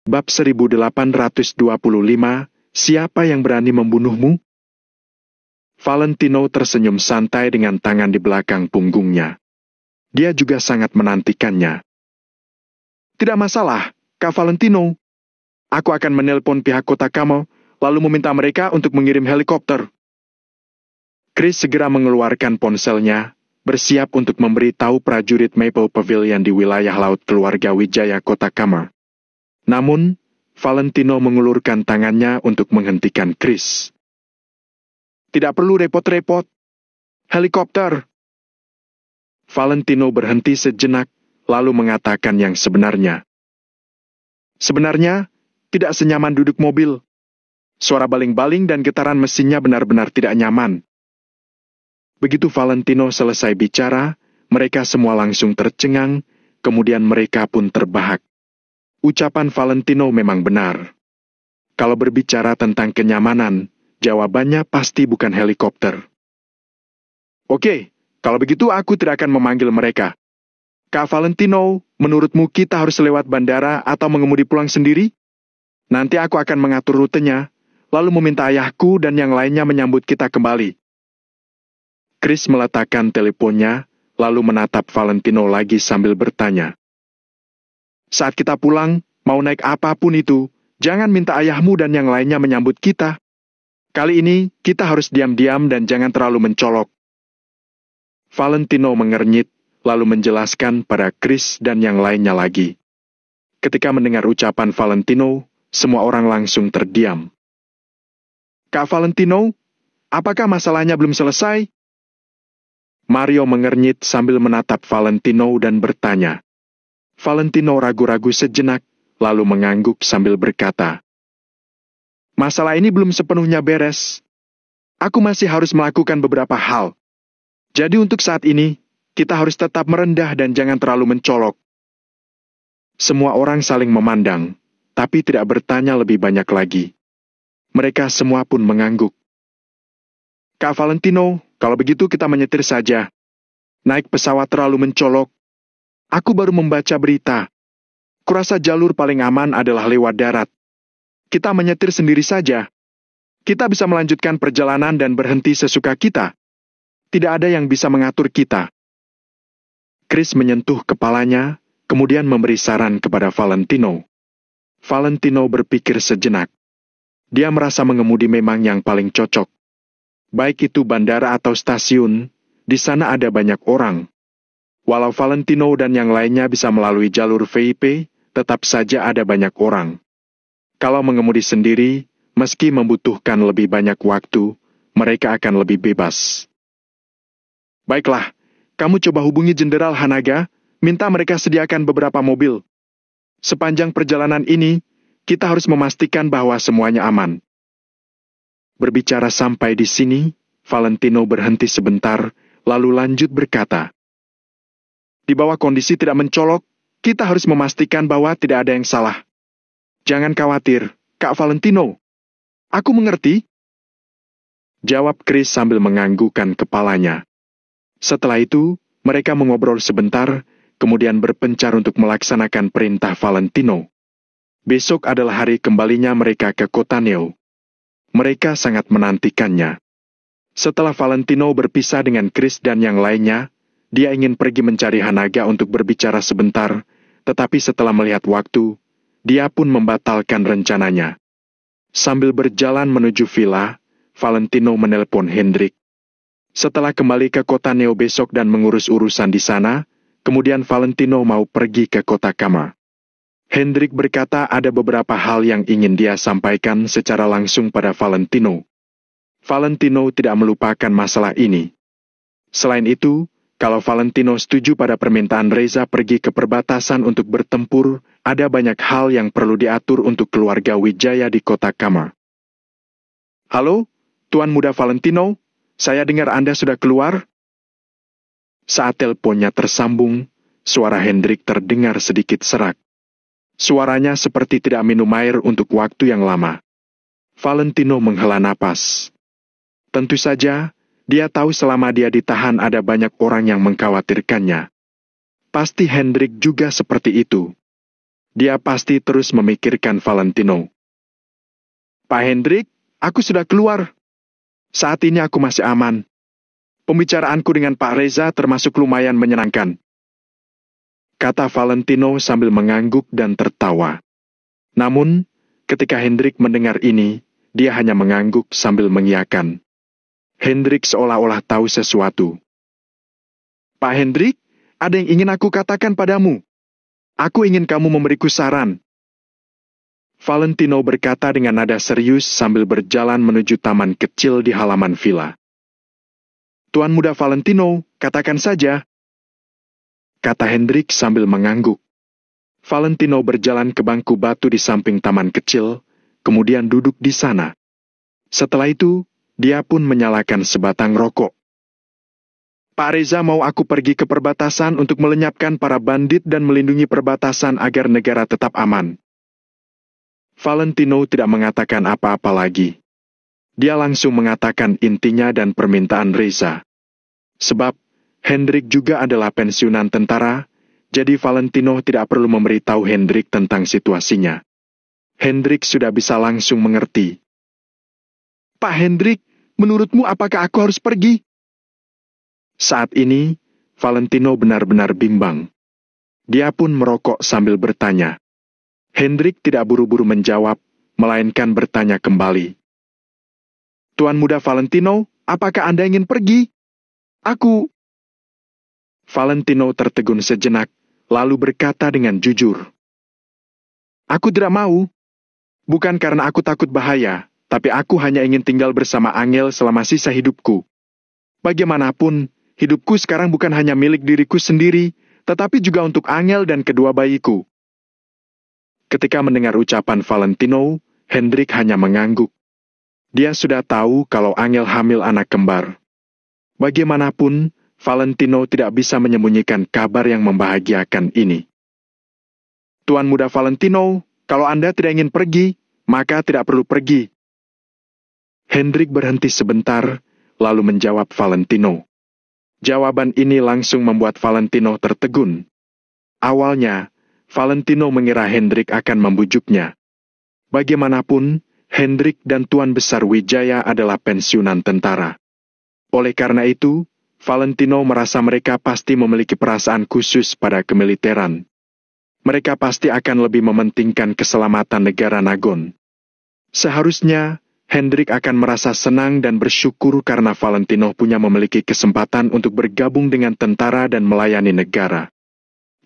Bab 1825, Siapa yang berani membunuhmu? Valentino tersenyum santai dengan tangan di belakang punggungnya. Dia juga sangat menantikannya. Tidak masalah, Kak Valentino. Aku akan menelpon pihak kota Kamo, lalu meminta mereka untuk mengirim helikopter. Chris segera mengeluarkan ponselnya, bersiap untuk memberitahu prajurit Maple Pavilion di wilayah laut keluarga Wijaya kota Kamo. Namun, Valentino mengulurkan tangannya untuk menghentikan Chris. Tidak perlu repot-repot. Helikopter. Valentino berhenti sejenak, lalu mengatakan yang sebenarnya. Sebenarnya, tidak senyaman duduk mobil. Suara baling-baling dan getaran mesinnya benar-benar tidak nyaman. Begitu Valentino selesai bicara, mereka semua langsung tercengang, kemudian mereka pun terbahak. Ucapan Valentino memang benar. Kalau berbicara tentang kenyamanan, jawabannya pasti bukan helikopter. Oke, kalau begitu aku tidak akan memanggil mereka. Kak Valentino, menurutmu kita harus lewat bandara atau mengemudi pulang sendiri? Nanti aku akan mengatur rutenya, lalu meminta ayahku dan yang lainnya menyambut kita kembali. Chris meletakkan teleponnya, lalu menatap Valentino lagi sambil bertanya. Saat kita pulang, mau naik apapun itu, jangan minta ayahmu dan yang lainnya menyambut kita. Kali ini, kita harus diam-diam dan jangan terlalu mencolok. Valentino mengernyit, lalu menjelaskan pada Chris dan yang lainnya lagi. Ketika mendengar ucapan Valentino, semua orang langsung terdiam. Kak Valentino, apakah masalahnya belum selesai? Mario mengernyit sambil menatap Valentino dan bertanya. Valentino ragu-ragu sejenak, lalu mengangguk sambil berkata, masalah ini belum sepenuhnya beres. Aku masih harus melakukan beberapa hal. Jadi untuk saat ini, kita harus tetap merendah dan jangan terlalu mencolok. Semua orang saling memandang, tapi tidak bertanya lebih banyak lagi. Mereka semua pun mengangguk. Kak Valentino, kalau begitu kita menyetir saja. Naik pesawat terlalu mencolok. Aku baru membaca berita. Kurasa jalur paling aman adalah lewat darat. Kita menyetir sendiri saja. Kita bisa melanjutkan perjalanan dan berhenti sesuka kita. Tidak ada yang bisa mengatur kita. Chris menyentuh kepalanya, kemudian memberi saran kepada Valentino. Valentino berpikir sejenak. Dia merasa mengemudi memang yang paling cocok. Baik itu bandara atau stasiun, di sana ada banyak orang. Walau Valentino dan yang lainnya bisa melalui jalur VIP, tetap saja ada banyak orang. Kalau mengemudi sendiri, meski membutuhkan lebih banyak waktu, mereka akan lebih bebas. Baiklah, kamu coba hubungi Jenderal Hanaga, minta mereka sediakan beberapa mobil. Sepanjang perjalanan ini, kita harus memastikan bahwa semuanya aman. Berbicara sampai di sini, Valentino berhenti sebentar, lalu lanjut berkata, di bawah kondisi tidak mencolok, kita harus memastikan bahwa tidak ada yang salah. Jangan khawatir, Kak Valentino. Aku mengerti. Jawab Chris sambil menganggukkan kepalanya. Setelah itu, mereka mengobrol sebentar, kemudian berpencar untuk melaksanakan perintah Valentino. Besok adalah hari kembalinya mereka ke kota Neo. Mereka sangat menantikannya. Setelah Valentino berpisah dengan Chris dan yang lainnya, dia ingin pergi mencari Hanaga untuk berbicara sebentar, tetapi setelah melihat waktu, dia pun membatalkan rencananya. Sambil berjalan menuju villa, Valentino menelpon Hendrik. Setelah kembali ke kota Neo besok dan mengurus urusan di sana, kemudian Valentino mau pergi ke kota Kama. Hendrik berkata ada beberapa hal yang ingin dia sampaikan secara langsung pada Valentino. Valentino tidak melupakan masalah ini. Selain itu, kalau Valentino setuju pada permintaan Reza pergi ke perbatasan untuk bertempur, ada banyak hal yang perlu diatur untuk keluarga Wijaya di kota Kama. Halo, Tuan Muda Valentino, saya dengar Anda sudah keluar? Saat teleponnya tersambung, suara Hendrik terdengar sedikit serak. Suaranya seperti tidak minum air untuk waktu yang lama. Valentino menghela napas. Tentu saja, dia tahu selama dia ditahan ada banyak orang yang mengkhawatirkannya. Pasti Hendrik juga seperti itu. Dia pasti terus memikirkan Valentino. Pak Hendrik, aku sudah keluar. Saat ini aku masih aman. Pembicaraanku dengan Pak Reza termasuk lumayan menyenangkan. Kata Valentino sambil mengangguk dan tertawa. Namun, ketika Hendrik mendengar ini, dia hanya mengangguk sambil mengiyakan. Hendrik seolah-olah tahu sesuatu. Pak Hendrik, ada yang ingin aku katakan padamu. Aku ingin kamu memberiku saran. Valentino berkata dengan nada serius sambil berjalan menuju taman kecil di halaman villa. Tuan muda Valentino, katakan saja. Kata Hendrik sambil mengangguk. Valentino berjalan ke bangku batu di samping taman kecil, kemudian duduk di sana. Setelah itu, dia pun menyalakan sebatang rokok. Pak Reza mau aku pergi ke perbatasan untuk melenyapkan para bandit dan melindungi perbatasan agar negara tetap aman. Valentino tidak mengatakan apa-apa lagi. Dia langsung mengatakan intinya dan permintaan Reza. Sebab, Hendrik juga adalah pensiunan tentara, jadi Valentino tidak perlu memberitahu Hendrik tentang situasinya. Hendrik sudah bisa langsung mengerti. Pak Hendrik, menurutmu apakah aku harus pergi? Saat ini, Valentino benar-benar bimbang. Dia pun merokok sambil bertanya. Hendrik tidak buru-buru menjawab, melainkan bertanya kembali. Tuan muda Valentino, apakah Anda ingin pergi? Aku. Valentino tertegun sejenak, lalu berkata dengan jujur. Aku tidak mau. Bukan karena aku takut bahaya, tapi aku hanya ingin tinggal bersama Angel selama sisa hidupku. Bagaimanapun, hidupku sekarang bukan hanya milik diriku sendiri, tetapi juga untuk Angel dan kedua bayiku. Ketika mendengar ucapan Valentino, Hendrik hanya mengangguk. Dia sudah tahu kalau Angel hamil anak kembar. Bagaimanapun, Valentino tidak bisa menyembunyikan kabar yang membahagiakan ini. Tuan muda Valentino, kalau Anda tidak ingin pergi, maka tidak perlu pergi. Hendrik berhenti sebentar, lalu menjawab Valentino. Jawaban ini langsung membuat Valentino tertegun. Awalnya, Valentino mengira Hendrik akan membujuknya. Bagaimanapun, Hendrik dan Tuan Besar Wijaya adalah pensiunan tentara. Oleh karena itu, Valentino merasa mereka pasti memiliki perasaan khusus pada kemiliteran. Mereka pasti akan lebih mementingkan keselamatan negara Nagon. Seharusnya, Hendrik akan merasa senang dan bersyukur karena Valentino punya memiliki kesempatan untuk bergabung dengan tentara dan melayani negara.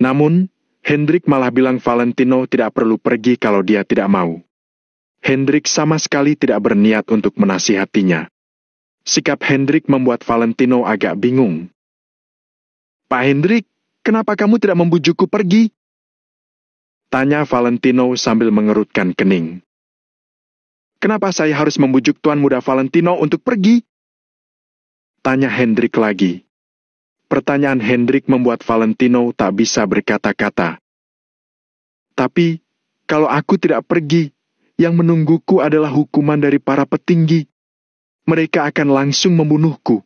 Namun, Hendrik malah bilang Valentino tidak perlu pergi kalau dia tidak mau. Hendrik sama sekali tidak berniat untuk menasihatinya. Sikap Hendrik membuat Valentino agak bingung. Pak Hendrik, kenapa kamu tidak membujukku pergi? Tanya Valentino sambil mengerutkan kening. Kenapa saya harus membujuk Tuan muda Valentino untuk pergi? Tanya Hendrik lagi. Pertanyaan Hendrik membuat Valentino tak bisa berkata-kata. Tapi, kalau aku tidak pergi, yang menungguku adalah hukuman dari para petinggi. Mereka akan langsung membunuhku.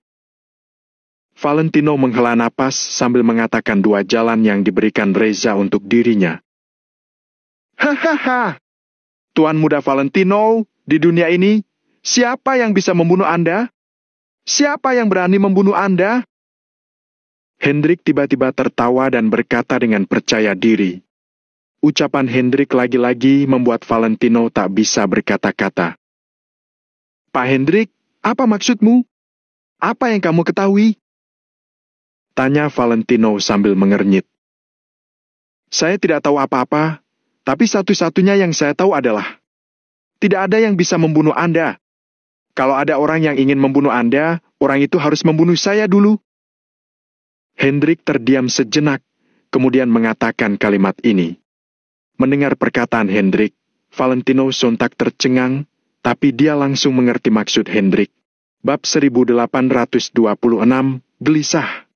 Valentino menghela napas sambil mengatakan dua jalan yang diberikan Reza untuk dirinya. Hahaha, Tuan muda Valentino, di dunia ini, siapa yang bisa membunuh Anda? Siapa yang berani membunuh Anda? Hendrik tiba-tiba tertawa dan berkata dengan percaya diri. Ucapan Hendrik lagi-lagi membuat Valentino tak bisa berkata-kata. Pak Hendrik, apa maksudmu? Apa yang kamu ketahui? Tanya Valentino sambil mengernyit. Saya tidak tahu apa-apa, tapi satu-satunya yang saya tahu adalah tidak ada yang bisa membunuh Anda. Kalau ada orang yang ingin membunuh Anda, orang itu harus membunuh saya dulu. Hendrik terdiam sejenak, kemudian mengatakan kalimat ini. Mendengar perkataan Hendrik, Valentino sontak tercengang, tapi dia langsung mengerti maksud Hendrik. Bab 1826, gelisah.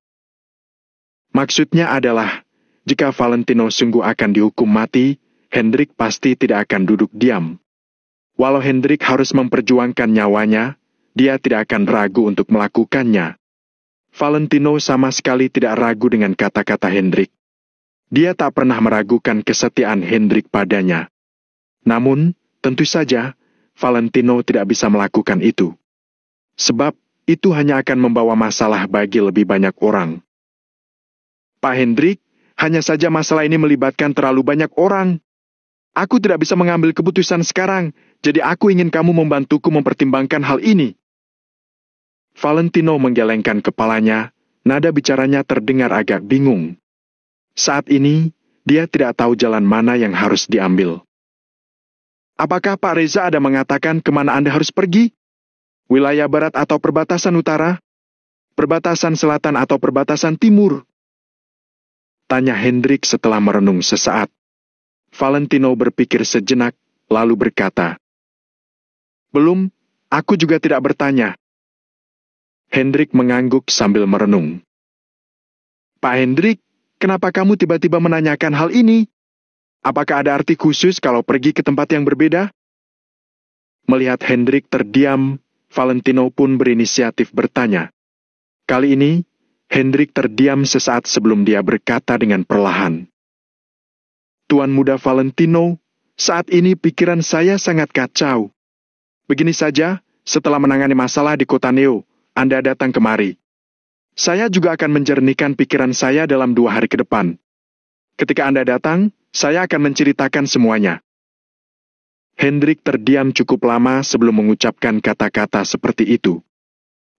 Maksudnya adalah, jika Valentino sungguh akan dihukum mati, Hendrik pasti tidak akan duduk diam. Walau Hendrik harus memperjuangkan nyawanya, dia tidak akan ragu untuk melakukannya. Valentino sama sekali tidak ragu dengan kata-kata Hendrik. Dia tak pernah meragukan kesetiaan Hendrik padanya. Namun, tentu saja, Valentino tidak bisa melakukan itu. Sebab, itu hanya akan membawa masalah bagi lebih banyak orang. Pak Hendrik, hanya saja masalah ini melibatkan terlalu banyak orang. Aku tidak bisa mengambil keputusan sekarang, jadi aku ingin kamu membantuku mempertimbangkan hal ini. Valentino menggelengkan kepalanya, nada bicaranya terdengar agak bingung. Saat ini, dia tidak tahu jalan mana yang harus diambil. Apakah Pak Reza ada mengatakan kemana Anda harus pergi? Wilayah barat atau perbatasan utara? Perbatasan selatan atau perbatasan timur? Tanya Hendrik setelah merenung sesaat. Valentino berpikir sejenak, lalu berkata, "Belum, aku juga tidak bertanya." Hendrik mengangguk sambil merenung. "Pak Hendrik, kenapa kamu tiba-tiba menanyakan hal ini? Apakah ada arti khusus kalau pergi ke tempat yang berbeda?" Melihat Hendrik terdiam, Valentino pun berinisiatif bertanya. Kali ini, Hendrik terdiam sesaat sebelum dia berkata dengan perlahan. "Tuan muda Valentino, saat ini pikiran saya sangat kacau. Begini saja, setelah menangani masalah di kota Neo, Anda datang kemari. Saya juga akan menjernihkan pikiran saya dalam 2 hari ke depan. Ketika Anda datang, saya akan menceritakan semuanya." Hendrik terdiam cukup lama sebelum mengucapkan kata-kata seperti itu.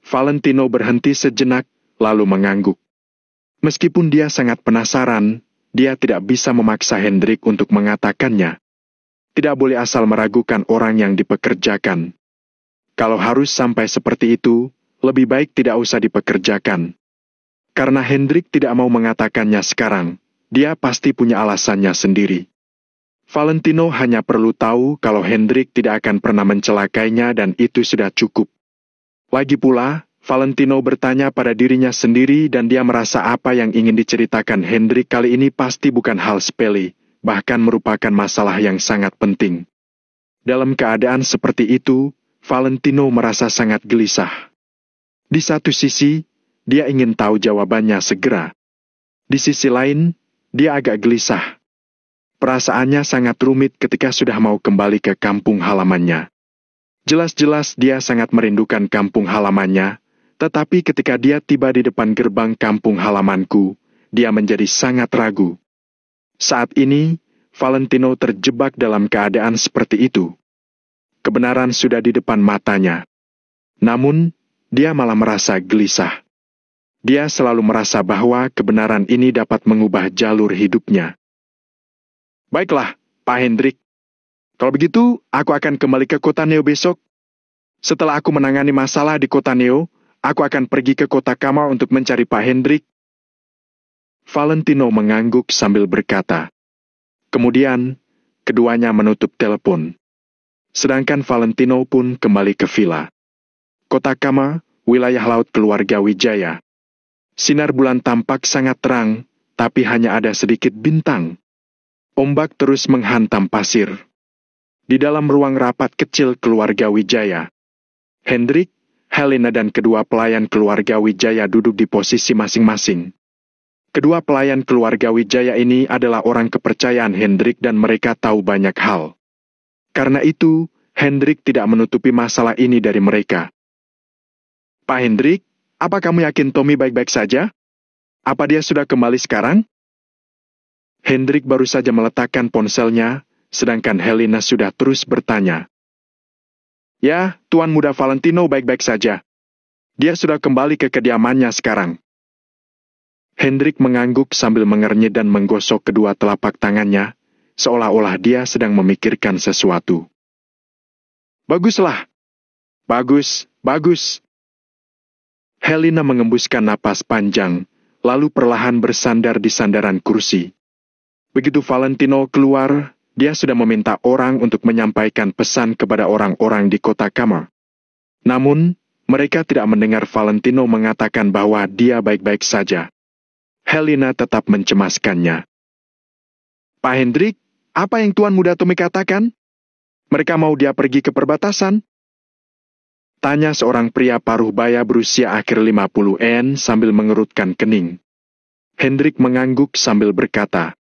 Valentino berhenti sejenak, lalu mengangguk. Meskipun dia sangat penasaran, dia tidak bisa memaksa Hendrik untuk mengatakannya. Tidak boleh asal meragukan orang yang dipekerjakan. Kalau harus sampai seperti itu, lebih baik tidak usah dipekerjakan. Karena Hendrik tidak mau mengatakannya sekarang, dia pasti punya alasannya sendiri. Valentino hanya perlu tahu kalau Hendrik tidak akan pernah mencelakainya dan itu sudah cukup. Lagi pula, Valentino bertanya pada dirinya sendiri dan dia merasa apa yang ingin diceritakan Hendrik kali ini pasti bukan hal sepele, bahkan merupakan masalah yang sangat penting. Dalam keadaan seperti itu, Valentino merasa sangat gelisah. Di satu sisi, dia ingin tahu jawabannya segera. Di sisi lain, dia agak gelisah. Perasaannya sangat rumit ketika sudah mau kembali ke kampung halamannya. Jelas-jelas dia sangat merindukan kampung halamannya, tetapi ketika dia tiba di depan gerbang kampung halamanku, dia menjadi sangat ragu. Saat ini, Valentino terjebak dalam keadaan seperti itu. Kebenaran sudah di depan matanya. Namun, dia malah merasa gelisah. Dia selalu merasa bahwa kebenaran ini dapat mengubah jalur hidupnya. "Baiklah, Pak Hendrik. Kalau begitu, aku akan kembali ke kota Neo besok. Setelah aku menangani masalah di kota Neo, aku akan pergi ke kota Kama untuk mencari Pak Hendrik." Valentino mengangguk sambil berkata. Kemudian, keduanya menutup telepon. Sedangkan Valentino pun kembali ke villa. Kota Kama, wilayah laut keluarga Wijaya. Sinar bulan tampak sangat terang, tapi hanya ada sedikit bintang. Ombak terus menghantam pasir. Di dalam ruang rapat kecil keluarga Wijaya, Hendrik, Helena dan kedua pelayan keluarga Wijaya duduk di posisi masing-masing. Kedua pelayan keluarga Wijaya ini adalah orang kepercayaan Hendrik dan mereka tahu banyak hal. Karena itu, Hendrik tidak menutupi masalah ini dari mereka. "Pak Hendrik, apa kamu yakin Tommy baik-baik saja? Apa dia sudah kembali sekarang?" Hendrik baru saja meletakkan ponselnya, sedangkan Helena sudah terus bertanya. "Ya, Tuan Muda Valentino baik-baik saja. Dia sudah kembali ke kediamannya sekarang." Hendrik mengangguk sambil mengernyit dan menggosok kedua telapak tangannya, seolah-olah dia sedang memikirkan sesuatu. "Baguslah. Bagus, bagus." Helena mengembuskan napas panjang, lalu perlahan bersandar di sandaran kursi. Begitu Valentino keluar, dia sudah meminta orang untuk menyampaikan pesan kepada orang-orang di kota Kama. Namun, mereka tidak mendengar Valentino mengatakan bahwa dia baik-baik saja. Helena tetap mencemaskannya. "Pak Hendrik, apa yang Tuan Muda Tommy katakan? Mereka mau dia pergi ke perbatasan?" Tanya seorang pria paruh baya berusia akhir 50-an sambil mengerutkan kening. Hendrik mengangguk sambil berkata,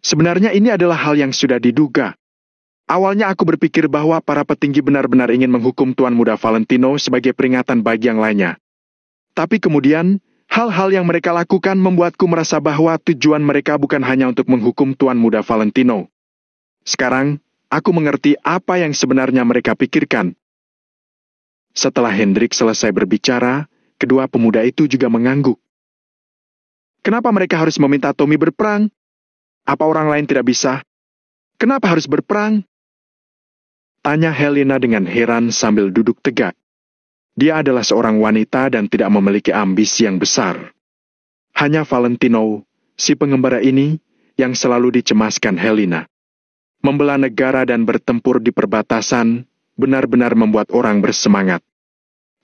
Sebenarnya ini adalah hal yang sudah diduga. Awalnya aku berpikir bahwa para petinggi benar-benar ingin menghukum Tuan Muda Valentino sebagai peringatan bagi yang lainnya. Tapi kemudian, hal-hal yang mereka lakukan membuatku merasa bahwa tujuan mereka bukan hanya untuk menghukum Tuan Muda Valentino. Sekarang, aku mengerti apa yang sebenarnya mereka pikirkan. Setelah Hendrik selesai berbicara, kedua pemuda itu juga mengangguk. Kenapa mereka harus meminta Tommy berperang? Apa orang lain tidak bisa? Kenapa harus berperang? Tanya Helena dengan heran sambil duduk tegak. Dia adalah seorang wanita dan tidak memiliki ambisi yang besar. Hanya Valentino, si pengembara ini, yang selalu dicemaskan Helena. Membela negara dan bertempur di perbatasan benar-benar membuat orang bersemangat.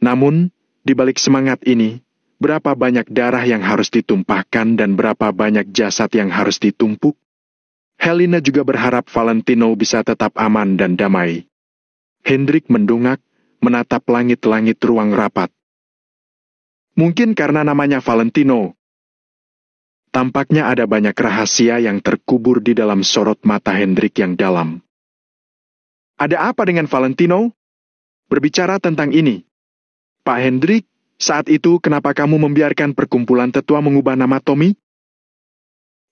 Namun, di balik semangat ini, berapa banyak darah yang harus ditumpahkan dan berapa banyak jasad yang harus ditumpuk? Helena juga berharap Valentino bisa tetap aman dan damai. Hendrik mendongak, menatap langit-langit ruang rapat. Mungkin karena namanya Valentino. Tampaknya ada banyak rahasia yang terkubur di dalam sorot mata Hendrik yang dalam. Ada apa dengan Valentino? Berbicara tentang ini. Pak Hendrik, saat itu kenapa kamu membiarkan perkumpulan tetua mengubah nama Tommy?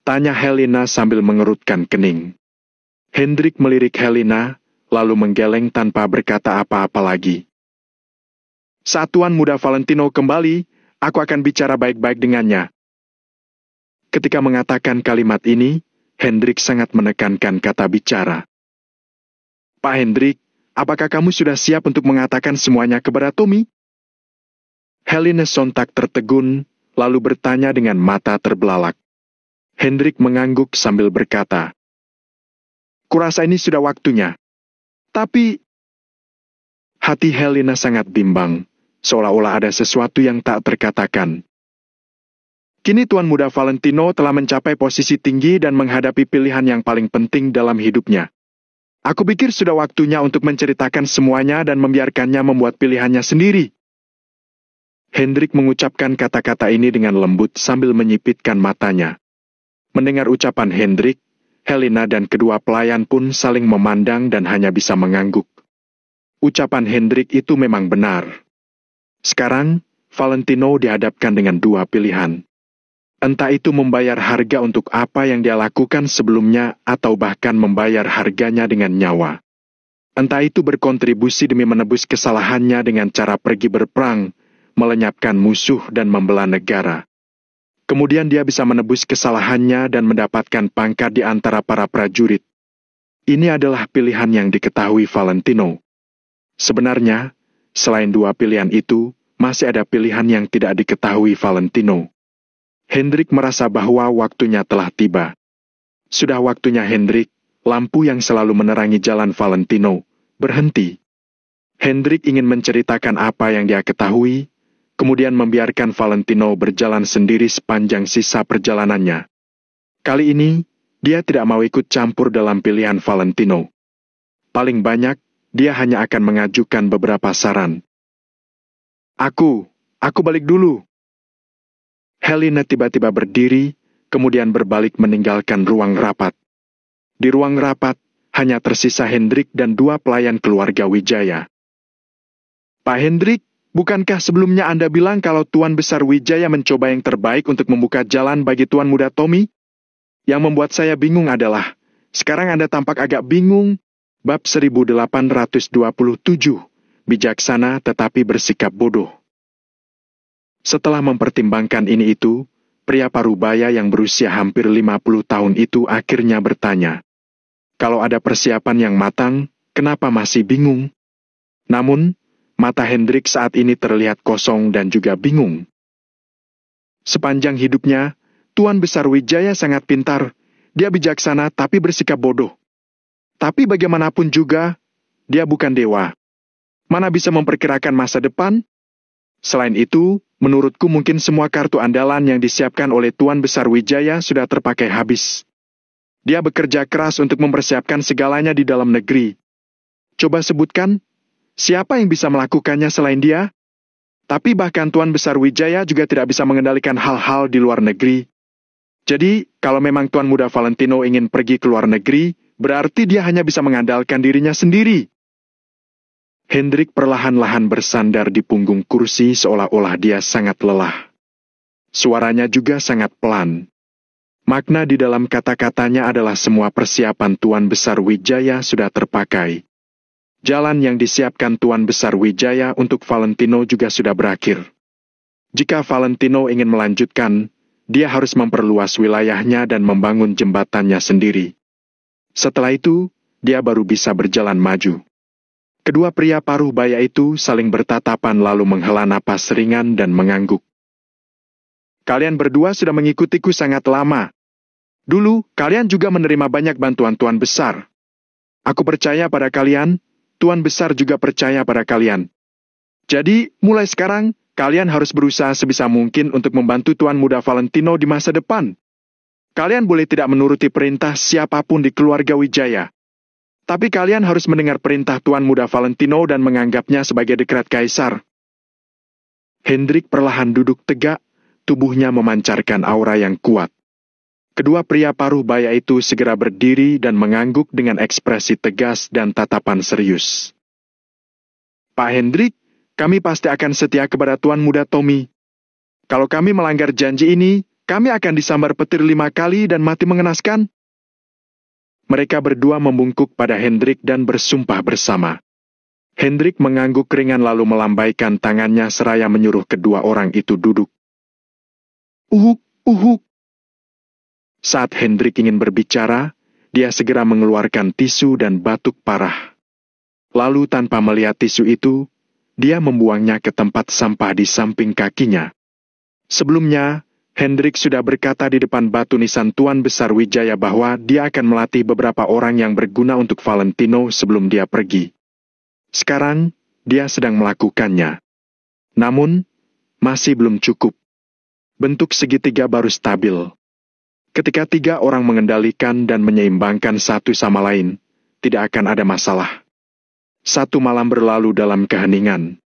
Tanya Helena sambil mengerutkan kening. Hendrik melirik Helena, lalu menggeleng tanpa berkata apa-apa lagi. Saat Tuan Muda Valentino kembali, aku akan bicara baik-baik dengannya. Ketika mengatakan kalimat ini, Hendrik sangat menekankan kata bicara. Pak Hendrik, apakah kamu sudah siap untuk mengatakan semuanya kepada Tommy? Helena sontak tertegun, lalu bertanya dengan mata terbelalak. Hendrik mengangguk sambil berkata, kurasa ini sudah waktunya. Tapi, hati Helena sangat bimbang, seolah-olah ada sesuatu yang tak terkatakan. Kini Tuan Muda Valentino telah mencapai posisi tinggi dan menghadapi pilihan yang paling penting dalam hidupnya. Aku pikir sudah waktunya untuk menceritakan semuanya dan membiarkannya membuat pilihannya sendiri. Hendrik mengucapkan kata-kata ini dengan lembut sambil menyipitkan matanya. Mendengar ucapan Hendrik, Helena dan kedua pelayan pun saling memandang dan hanya bisa mengangguk. Ucapan Hendrik itu memang benar. Sekarang, Valentino dihadapkan dengan dua pilihan. Entah itu membayar harga untuk apa yang dia lakukan sebelumnya atau bahkan membayar harganya dengan nyawa. Entah itu berkontribusi demi menebus kesalahannya dengan cara pergi berperang, melenyapkan musuh dan membela negara. Kemudian dia bisa menebus kesalahannya dan mendapatkan pangkat di antara para prajurit. Ini adalah pilihan yang diketahui Valentino. Sebenarnya, selain dua pilihan itu, masih ada pilihan yang tidak diketahui Valentino. Hendrik merasa bahwa waktunya telah tiba. Sudah waktunya Hendrik, lampu yang selalu menerangi jalan Valentino, berhenti. Hendrik ingin menceritakan apa yang dia ketahui, kemudian membiarkan Valentino berjalan sendiri sepanjang sisa perjalanannya. Kali ini, dia tidak mau ikut campur dalam pilihan Valentino. Paling banyak, dia hanya akan mengajukan beberapa saran. Aku balik dulu. Helena tiba-tiba berdiri, kemudian berbalik meninggalkan ruang rapat. Di ruang rapat, hanya tersisa Hendrik dan dua pelayan keluarga Wijaya. Pak Hendrik, bukankah sebelumnya Anda bilang kalau Tuan Besar Wijaya mencoba yang terbaik untuk membuka jalan bagi Tuan Muda Tommy? Yang membuat saya bingung adalah, sekarang Anda tampak agak bingung. Bab 1827, bijaksana tetapi bersikap bodoh. Setelah mempertimbangkan ini itu, pria parubaya yang berusia hampir 50 tahun itu akhirnya bertanya, kalau ada persiapan yang matang, kenapa masih bingung? Namun, mata Hendrik saat ini terlihat kosong dan juga bingung. Sepanjang hidupnya, Tuan Besar Wijaya sangat pintar. Dia bijaksana tapi bersikap bodoh. Tapi bagaimanapun juga, dia bukan dewa. Mana bisa memperkirakan masa depan? Selain itu, menurutku mungkin semua kartu andalan yang disiapkan oleh Tuan Besar Wijaya sudah terpakai habis. Dia bekerja keras untuk mempersiapkan segalanya di dalam negeri. Coba sebutkan, siapa yang bisa melakukannya selain dia? Tapi bahkan Tuan Besar Wijaya juga tidak bisa mengendalikan hal-hal di luar negeri. Jadi, kalau memang Tuan Muda Valentino ingin pergi ke luar negeri, berarti dia hanya bisa mengandalkan dirinya sendiri. Hendrik perlahan-lahan bersandar di punggung kursi seolah-olah dia sangat lelah. Suaranya juga sangat pelan. Makna di dalam kata-katanya adalah semua persiapan Tuan Besar Wijaya sudah terpakai. Jalan yang disiapkan Tuan Besar Wijaya untuk Valentino juga sudah berakhir. Jika Valentino ingin melanjutkan, dia harus memperluas wilayahnya dan membangun jembatannya sendiri. Setelah itu, dia baru bisa berjalan maju. Kedua pria paruh baya itu saling bertatapan lalu menghela napas ringan dan mengangguk. Kalian berdua sudah mengikutiku sangat lama. Dulu, kalian juga menerima banyak bantuan Tuan Besar. Aku percaya pada kalian, Tuan Besar juga percaya pada kalian. Jadi, mulai sekarang, kalian harus berusaha sebisa mungkin untuk membantu Tuan Muda Valentino di masa depan. Kalian boleh tidak menuruti perintah siapapun di keluarga Wijaya. Tapi kalian harus mendengar perintah Tuan Muda Valentino dan menganggapnya sebagai dekret kaisar. Hendrik perlahan duduk tegak, tubuhnya memancarkan aura yang kuat. Kedua pria paruh baya itu segera berdiri dan mengangguk dengan ekspresi tegas dan tatapan serius. Pak Hendrik, kami pasti akan setia kepada Tuan Muda Tommy. Kalau kami melanggar janji ini, kami akan disambar petir 5 kali dan mati mengenaskan. Mereka berdua membungkuk pada Hendrik dan bersumpah bersama. Hendrik mengangguk ringan lalu melambaikan tangannya seraya menyuruh kedua orang itu duduk. Uhuk, uhuk. Saat Hendrik ingin berbicara, dia segera mengeluarkan tisu dan batuk parah. Lalu tanpa melihat tisu itu, dia membuangnya ke tempat sampah di samping kakinya. Sebelumnya, Hendrik sudah berkata di depan batu nisan Tuan Besar Wijaya bahwa dia akan melatih beberapa orang yang berguna untuk Valentino sebelum dia pergi. Sekarang, dia sedang melakukannya. Namun, masih belum cukup. Bentuk segitiga baru stabil. Ketika 3 orang mengendalikan dan menyeimbangkan satu sama lain, tidak akan ada masalah. 1 malam berlalu dalam keheningan.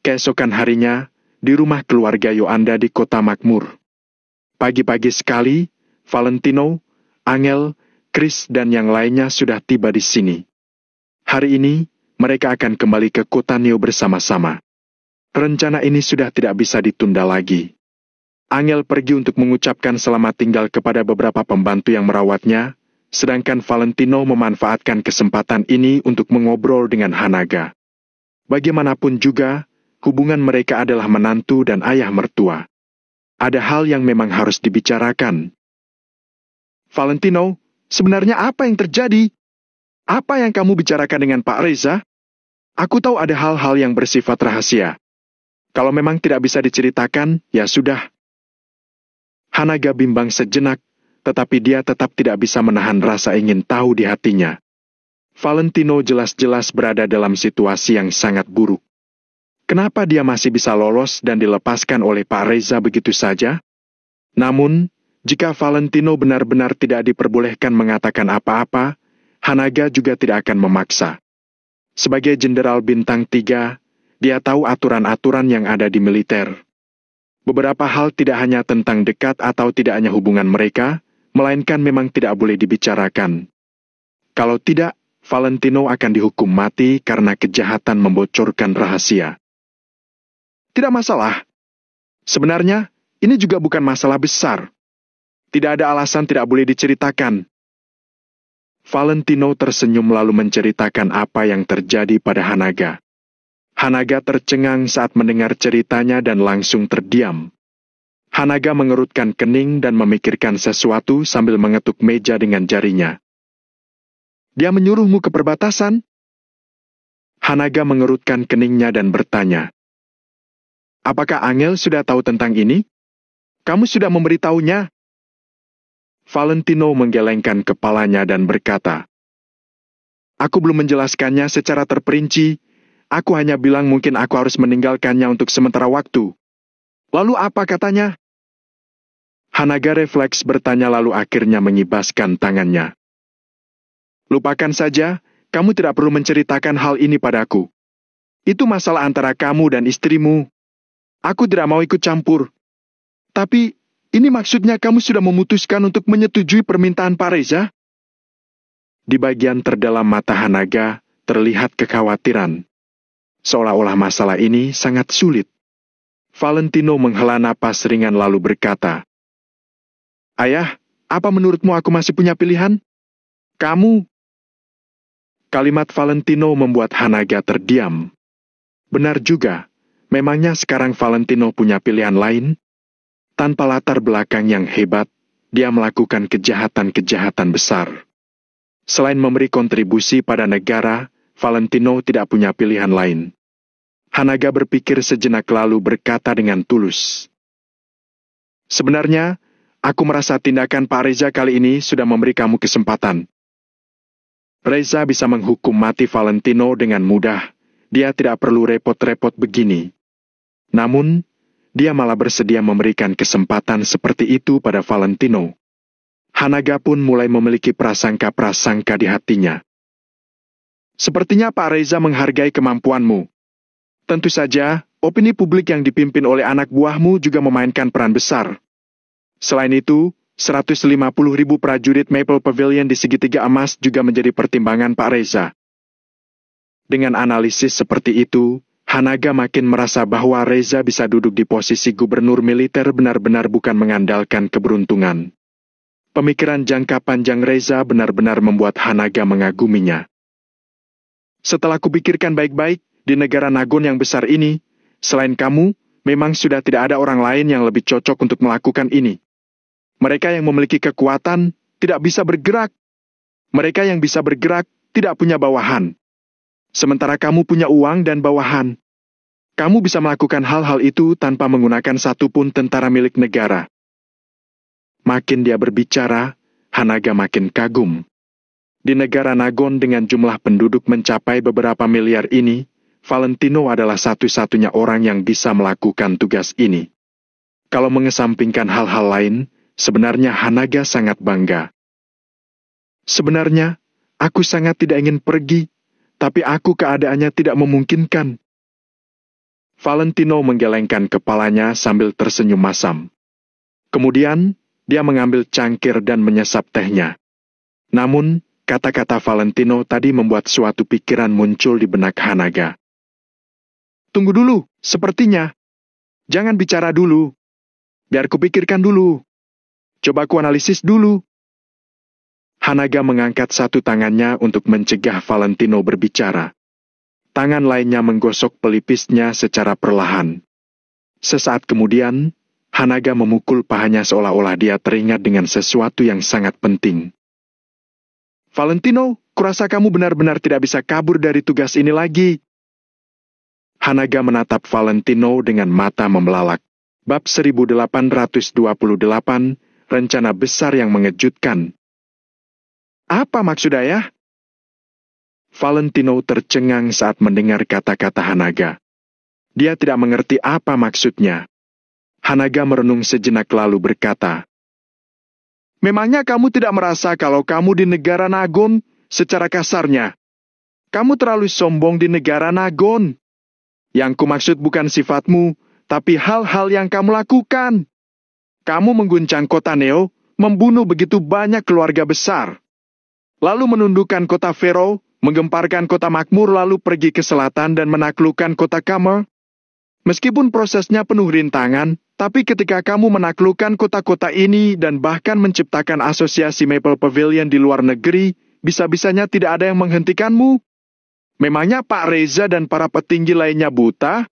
Keesokan harinya, di rumah keluarga Yoanda di kota makmur. Pagi-pagi sekali, Valentino, Angel, Chris dan yang lainnya sudah tiba di sini. Hari ini, mereka akan kembali ke kota Neo bersama-sama. Rencana ini sudah tidak bisa ditunda lagi. Angel pergi untuk mengucapkan selamat tinggal kepada beberapa pembantu yang merawatnya, sedangkan Valentino memanfaatkan kesempatan ini untuk mengobrol dengan Hanaga. Bagaimanapun juga, hubungan mereka adalah menantu dan ayah mertua. Ada hal yang memang harus dibicarakan. Valentino, sebenarnya apa yang terjadi? Apa yang kamu bicarakan dengan Pak Reza? Aku tahu ada hal-hal yang bersifat rahasia. Kalau memang tidak bisa diceritakan, ya sudah. Hanaga bimbang sejenak, tetapi dia tetap tidak bisa menahan rasa ingin tahu di hatinya. Valentino jelas-jelas berada dalam situasi yang sangat buruk. Kenapa dia masih bisa lolos dan dilepaskan oleh Pak Reza begitu saja? Namun, jika Valentino benar-benar tidak diperbolehkan mengatakan apa-apa, Hanaga juga tidak akan memaksa. Sebagai jenderal bintang 3, dia tahu aturan-aturan yang ada di militer. Beberapa hal tidak hanya tentang dekat atau tidaknya hubungan mereka, melainkan memang tidak boleh dibicarakan. Kalau tidak, Valentino akan dihukum mati karena kejahatan membocorkan rahasia. Tidak masalah. Sebenarnya, ini juga bukan masalah besar. Tidak ada alasan tidak boleh diceritakan. Valentino tersenyum lalu menceritakan apa yang terjadi pada Hanaga. Hanaga tercengang saat mendengar ceritanya dan langsung terdiam. Hanaga mengerutkan kening dan memikirkan sesuatu sambil mengetuk meja dengan jarinya. Dia menyuruhmu ke perbatasan? Hanaga mengerutkan keningnya dan bertanya. Apakah Angel sudah tahu tentang ini? Kamu sudah memberitahunya? Valentino menggelengkan kepalanya dan berkata, Aku belum menjelaskannya secara terperinci. Aku hanya bilang mungkin aku harus meninggalkannya untuk sementara waktu. Lalu apa katanya? Hanaga refleks bertanya lalu akhirnya mengibaskan tangannya. Lupakan saja, kamu tidak perlu menceritakan hal ini padaku. Itu masalah antara kamu dan istrimu. Aku tidak mau ikut campur. Tapi, Ini maksudnya kamu sudah memutuskan untuk menyetujui permintaan Pak Reza? Di bagian terdalam mata Hanaga terlihat kekhawatiran. Seolah-olah masalah ini sangat sulit. Valentino menghela napas ringan lalu berkata, "Ayah, apa menurutmu aku masih punya pilihan? Kamu." Kalimat Valentino membuat Hanaga terdiam. Benar juga, memangnya sekarang Valentino punya pilihan lain? Tanpa latar belakang yang hebat, dia melakukan kejahatan-kejahatan besar. Selain memberi kontribusi pada negara, Valentino tidak punya pilihan lain. Hanaga berpikir sejenak lalu berkata dengan tulus, "Sebenarnya, aku merasa tindakan Pak Reza kali ini sudah memberi kamu kesempatan. Reza bisa menghukum mati Valentino dengan mudah. Dia tidak perlu repot-repot begini. Namun, dia malah bersedia memberikan kesempatan seperti itu pada Valentino." Hanaga pun mulai memiliki prasangka-prasangka di hatinya. "Sepertinya Pak Reza menghargai kemampuanmu. Tentu saja, opini publik yang dipimpin oleh anak buahmu juga memainkan peran besar. Selain itu, 150.000 prajurit Maple Pavilion di segitiga emas juga menjadi pertimbangan Pak Reza." Dengan analisis seperti itu, Hanaga makin merasa bahwa Reza bisa duduk di posisi gubernur militer benar-benar bukan mengandalkan keberuntungan. Pemikiran jangka panjang Reza benar-benar membuat Hanaga mengaguminya. "Setelah kupikirkan baik-baik, di negara Nagon yang besar ini, selain kamu, memang sudah tidak ada orang lain yang lebih cocok untuk melakukan ini. Mereka yang memiliki kekuatan tidak bisa bergerak. Mereka yang bisa bergerak tidak punya bawahan. Sementara kamu punya uang dan bawahan. Kamu bisa melakukan hal-hal itu tanpa menggunakan satupun tentara milik negara." Makin dia berbicara, Hanaga makin kagum. Di negara Nagon dengan jumlah penduduk mencapai beberapa miliar ini, Valentino adalah satu-satunya orang yang bisa melakukan tugas ini. Kalau mengesampingkan hal-hal lain, sebenarnya Hanaga sangat bangga. "Sebenarnya, aku sangat tidak ingin pergi, tapi keadaannya tidak memungkinkan." Valentino menggelengkan kepalanya sambil tersenyum masam. Kemudian, dia mengambil cangkir dan menyesap tehnya. Namun, kata-kata Valentino tadi membuat suatu pikiran muncul di benak Hanaga. "Tunggu dulu, sepertinya. Jangan bicara dulu. Biar kupikirkan dulu. Coba kuanalisis dulu." Hanaga mengangkat satu tangannya untuk mencegah Valentino berbicara. Tangan lainnya menggosok pelipisnya secara perlahan. Sesaat kemudian, Hanaga memukul pahanya seolah-olah dia teringat dengan sesuatu yang sangat penting. "Valentino, kurasa kamu benar-benar tidak bisa kabur dari tugas ini lagi." Hanaga menatap Valentino dengan mata membelalak. Bab 1828, rencana besar yang mengejutkan. "Apa maksud ayah?" Valentino tercengang saat mendengar kata-kata Hanaga. Dia tidak mengerti apa maksudnya. Hanaga merenung sejenak lalu berkata, "Memangnya kamu tidak merasa kalau kamu di negara Nagon secara kasarnya? Kamu terlalu sombong di negara Nagon. Yang kumaksud bukan sifatmu, tapi hal-hal yang kamu lakukan. Kamu mengguncang kota Neo, membunuh begitu banyak keluarga besar. Lalu menundukkan kota Fero, menggemparkan kota makmur lalu pergi ke selatan dan menaklukkan kota Kamer. Meskipun prosesnya penuh rintangan, tapi ketika kamu menaklukkan kota-kota ini dan bahkan menciptakan asosiasi Maple Pavilion di luar negeri, bisa-bisanya tidak ada yang menghentikanmu. Memangnya Pak Reza dan para petinggi lainnya buta?"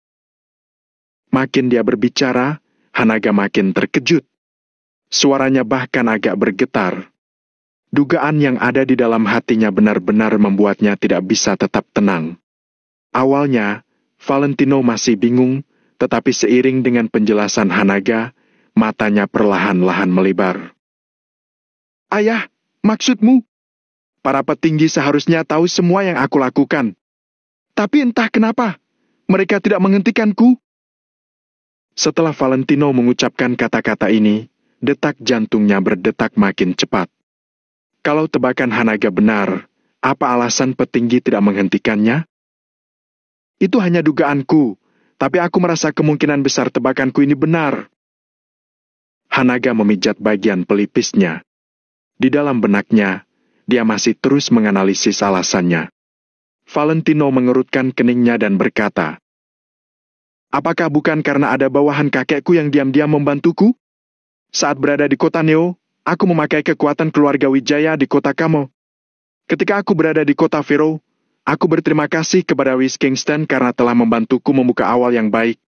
Makin dia berbicara, Hanaga makin terkejut. Suaranya bahkan agak bergetar. Dugaan yang ada di dalam hatinya benar-benar membuatnya tidak bisa tetap tenang. Awalnya, Valentino masih bingung, tetapi seiring dengan penjelasan Hanaga, matanya perlahan-lahan melebar. "Ayah, maksudmu? Para petinggi seharusnya tahu semua yang aku lakukan. Tapi entah kenapa, mereka tidak menghentikanku." Setelah Valentino mengucapkan kata-kata ini, detak jantungnya berdetak makin cepat. Kalau tebakan Hanaga benar, apa alasan petinggi tidak menghentikannya? Itu hanya dugaanku, tapi aku merasa kemungkinan besar tebakanku ini benar. Hanaga memijat bagian pelipisnya. Di dalam benaknya, dia masih terus menganalisis alasannya. Valentino mengerutkan keningnya dan berkata, "Apakah bukan karena ada bawahan kakekku yang diam-diam membantuku? Saat berada di kota Neo, aku memakai kekuatan keluarga Wijaya di kota Kamo. Ketika aku berada di kota Vero, aku berterima kasih kepada Wis Kingston karena telah membantuku membuka awal yang baik.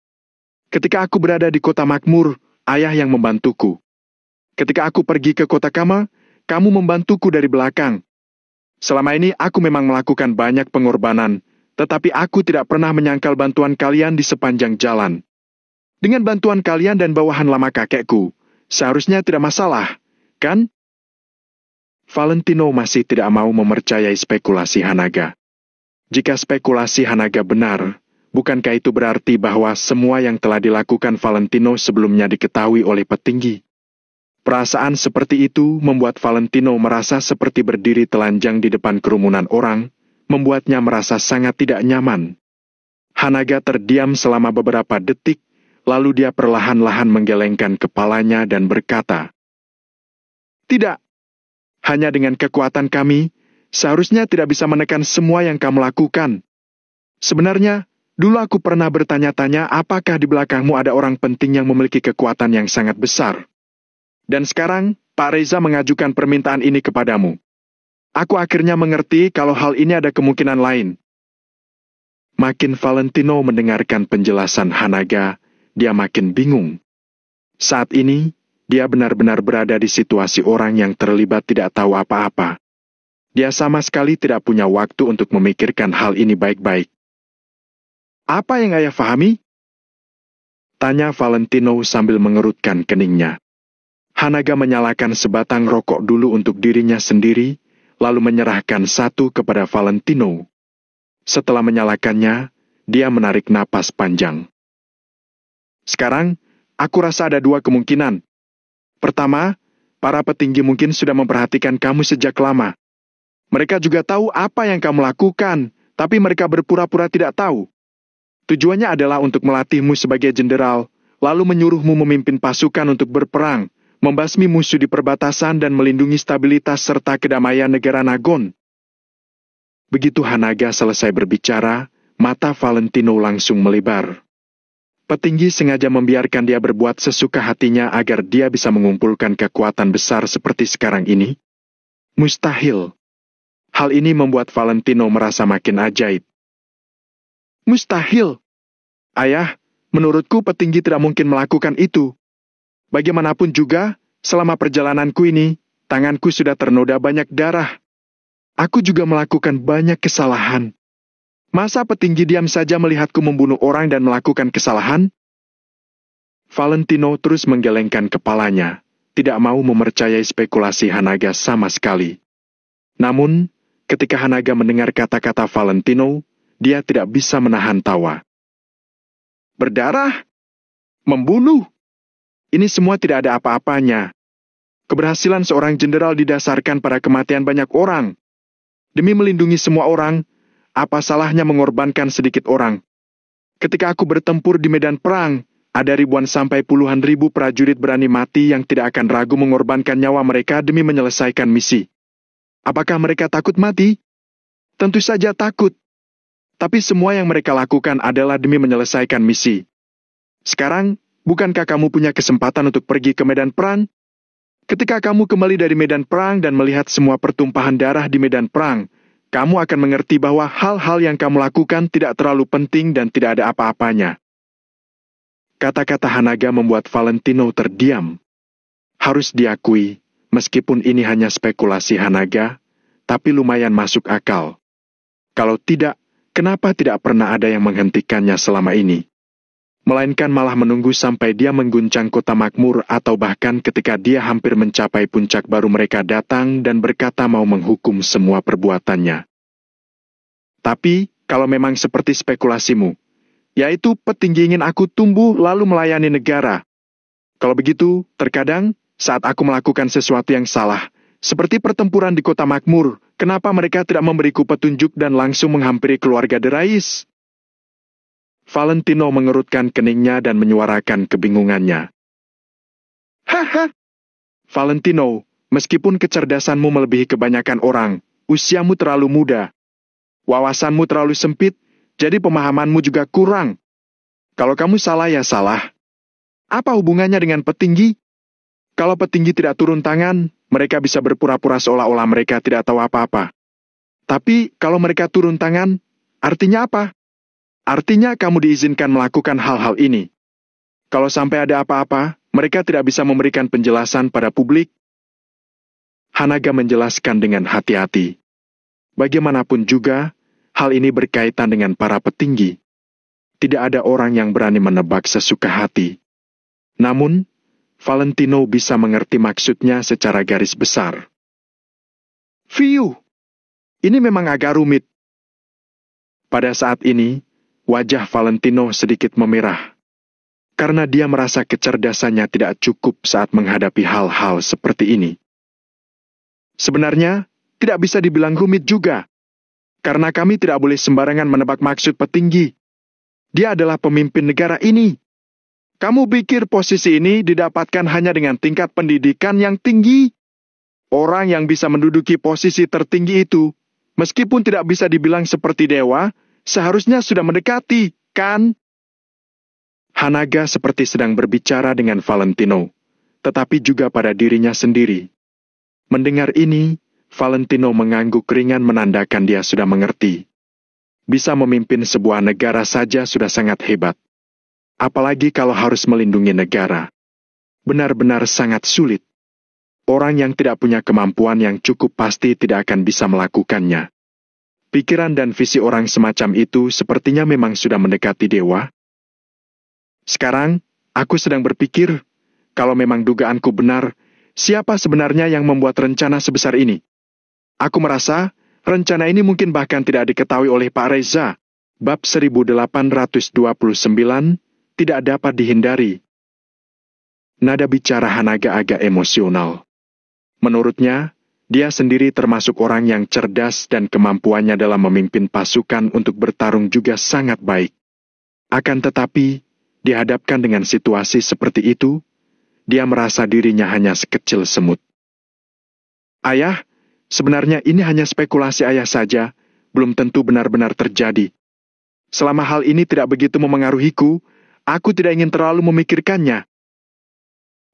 Ketika aku berada di kota Makmur, ayah yang membantuku. Ketika aku pergi ke kota Kama, kamu membantuku dari belakang. Selama ini aku memang melakukan banyak pengorbanan, tetapi aku tidak pernah menyangkal bantuan kalian di sepanjang jalan. Dengan bantuan kalian dan bawahan lama kakekku, seharusnya tidak masalah, kan?" Valentino masih tidak mau mempercayai spekulasi Hanaga. Jika spekulasi Hanaga benar, bukankah itu berarti bahwa semua yang telah dilakukan Valentino sebelumnya diketahui oleh petinggi? Perasaan seperti itu membuat Valentino merasa seperti berdiri telanjang di depan kerumunan orang, membuatnya merasa sangat tidak nyaman. Hanaga terdiam selama beberapa detik, lalu dia perlahan-lahan menggelengkan kepalanya dan berkata, "Tidak. Hanya dengan kekuatan kami, seharusnya tidak bisa menekan semua yang kamu lakukan. Sebenarnya, dulu aku pernah bertanya-tanya apakah di belakangmu ada orang penting yang memiliki kekuatan yang sangat besar. Dan sekarang, Pak Reza mengajukan permintaan ini kepadamu. Aku akhirnya mengerti kalau hal ini ada kemungkinan lain." Makin Valentino mendengarkan penjelasan Hanaga, dia makin bingung. Saat ini, dia benar-benar berada di situasi orang yang terlibat tidak tahu apa-apa. Dia sama sekali tidak punya waktu untuk memikirkan hal ini baik-baik. "Apa yang ayah fahami?" tanya Valentino sambil mengerutkan keningnya. Hanaga menyalakan sebatang rokok dulu untuk dirinya sendiri, lalu menyerahkan satu kepada Valentino. Setelah menyalakannya, dia menarik napas panjang. "Sekarang, aku rasa ada dua kemungkinan. Pertama, para petinggi mungkin sudah memperhatikan kamu sejak lama. Mereka juga tahu apa yang kamu lakukan, tapi mereka berpura-pura tidak tahu. Tujuannya adalah untuk melatihmu sebagai jenderal, lalu menyuruhmu memimpin pasukan untuk berperang, membasmi musuh di perbatasan dan melindungi stabilitas serta kedamaian negara Nagon." Begitu Hanaga selesai berbicara, mata Valentino langsung melebar. Petinggi sengaja membiarkan dia berbuat sesuka hatinya agar dia bisa mengumpulkan kekuatan besar seperti sekarang ini? Mustahil. Hal ini membuat Valentino merasa makin ajaib. "Mustahil? Ayah, menurutku petinggi tidak mungkin melakukan itu. Bagaimanapun juga, selama perjalananku ini, tanganku sudah ternoda banyak darah. Aku juga melakukan banyak kesalahan. Masa petinggi diam saja melihatku membunuh orang dan melakukan kesalahan?" Valentino terus menggelengkan kepalanya, tidak mau mempercayai spekulasi Hanaga sama sekali. Namun, ketika Hanaga mendengar kata-kata Valentino, dia tidak bisa menahan tawa. "Berdarah? Membunuh? Ini semua tidak ada apa-apanya. Keberhasilan seorang jenderal didasarkan pada kematian banyak orang. Demi melindungi semua orang, apa salahnya mengorbankan sedikit orang? Ketika aku bertempur di medan perang, ada ribuan sampai puluhan ribu prajurit berani mati yang tidak akan ragu mengorbankan nyawa mereka demi menyelesaikan misi. Apakah mereka takut mati? Tentu saja takut. Tapi semua yang mereka lakukan adalah demi menyelesaikan misi. Sekarang, bukankah kamu punya kesempatan untuk pergi ke medan perang? Ketika kamu kembali dari medan perang dan melihat semua pertumpahan darah di medan perang, kamu akan mengerti bahwa hal-hal yang kamu lakukan tidak terlalu penting dan tidak ada apa-apanya." Kata-kata Hanaga membuat Valentino terdiam. Harus diakui, meskipun ini hanya spekulasi Hanaga, tapi lumayan masuk akal. Kalau tidak, kenapa tidak pernah ada yang menghentikannya selama ini? Melainkan malah menunggu sampai dia mengguncang kota makmur atau bahkan ketika dia hampir mencapai puncak baru mereka datang dan berkata mau menghukum semua perbuatannya. Tapi, kalau memang seperti spekulasimu, yaitu petinggi ingin aku tumbuh lalu melayani negara. Kalau begitu, terkadang, saat aku melakukan sesuatu yang salah, seperti pertempuran di kota makmur, kenapa mereka tidak memberiku petunjuk dan langsung menghampiri keluarga Derais? Valentino mengerutkan keningnya dan menyuarakan kebingungannya. Haha. Valentino, meskipun kecerdasanmu melebihi kebanyakan orang, usiamu terlalu muda. Wawasanmu terlalu sempit, jadi pemahamanmu juga kurang. Kalau kamu salah ya salah. Apa hubungannya dengan petinggi? Kalau petinggi tidak turun tangan, mereka bisa berpura-pura seolah-olah mereka tidak tahu apa-apa. Tapi kalau mereka turun tangan, artinya apa? Artinya kamu diizinkan melakukan hal-hal ini. Kalau sampai ada apa-apa, mereka tidak bisa memberikan penjelasan pada publik. Hanaga menjelaskan dengan hati-hati. Bagaimanapun juga, hal ini berkaitan dengan para petinggi. Tidak ada orang yang berani menebak sesuka hati. Namun, Valentino bisa mengerti maksudnya secara garis besar. Fiu, ini memang agak rumit. Pada saat ini, wajah Valentino sedikit memerah. Karena dia merasa kecerdasannya tidak cukup saat menghadapi hal-hal seperti ini. Sebenarnya, tidak bisa dibilang rumit juga. Karena kami tidak boleh sembarangan menebak maksud petinggi. Dia adalah pemimpin negara ini. Kamu pikir posisi ini didapatkan hanya dengan tingkat pendidikan yang tinggi? Orang yang bisa menduduki posisi tertinggi itu, meskipun tidak bisa dibilang seperti dewa, seharusnya sudah mendekati, kan? Hanaga seperti sedang berbicara dengan Valentino, tetapi juga pada dirinya sendiri. Mendengar ini, Valentino mengangguk ringan menandakan dia sudah mengerti. Bisa memimpin sebuah negara saja sudah sangat hebat. Apalagi kalau harus melindungi negara. Benar-benar sangat sulit. Orang yang tidak punya kemampuan yang cukup pasti tidak akan bisa melakukannya. Pikiran dan visi orang semacam itu sepertinya memang sudah mendekati dewa. Sekarang, aku sedang berpikir, kalau memang dugaanku benar, siapa sebenarnya yang membuat rencana sebesar ini? Aku merasa, rencana ini mungkin bahkan tidak diketahui oleh Pak Reza. Bab 1829 tidak dapat dihindari. Nada bicara Hanaga agak emosional. Menurutnya, dia sendiri termasuk orang yang cerdas dan kemampuannya dalam memimpin pasukan untuk bertarung juga sangat baik. Akan tetapi, dihadapkan dengan situasi seperti itu, dia merasa dirinya hanya sekecil semut. Ayah, sebenarnya ini hanya spekulasi ayah saja, belum tentu benar-benar terjadi. Selama hal ini tidak begitu memengaruhiku, aku tidak ingin terlalu memikirkannya.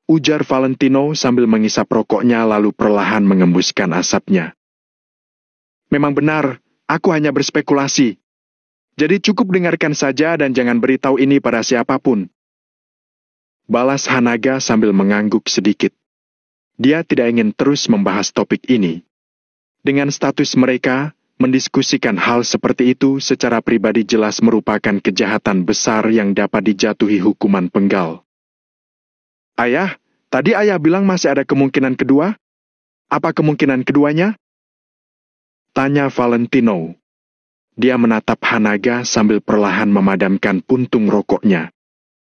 Ujar Valentino sambil mengisap rokoknya lalu perlahan mengembuskan asapnya. Memang benar, aku hanya berspekulasi. Jadi cukup dengarkan saja dan jangan beritahu ini pada siapapun. Balas Hanaga sambil mengangguk sedikit. Dia tidak ingin terus membahas topik ini. Dengan status mereka, mendiskusikan hal seperti itu secara pribadi jelas merupakan kejahatan besar yang dapat dijatuhi hukuman penggal. Ayah, tadi ayah bilang masih ada kemungkinan kedua? Apa kemungkinan keduanya? Tanya Valentino. Dia menatap Hanaga sambil perlahan memadamkan puntung rokoknya.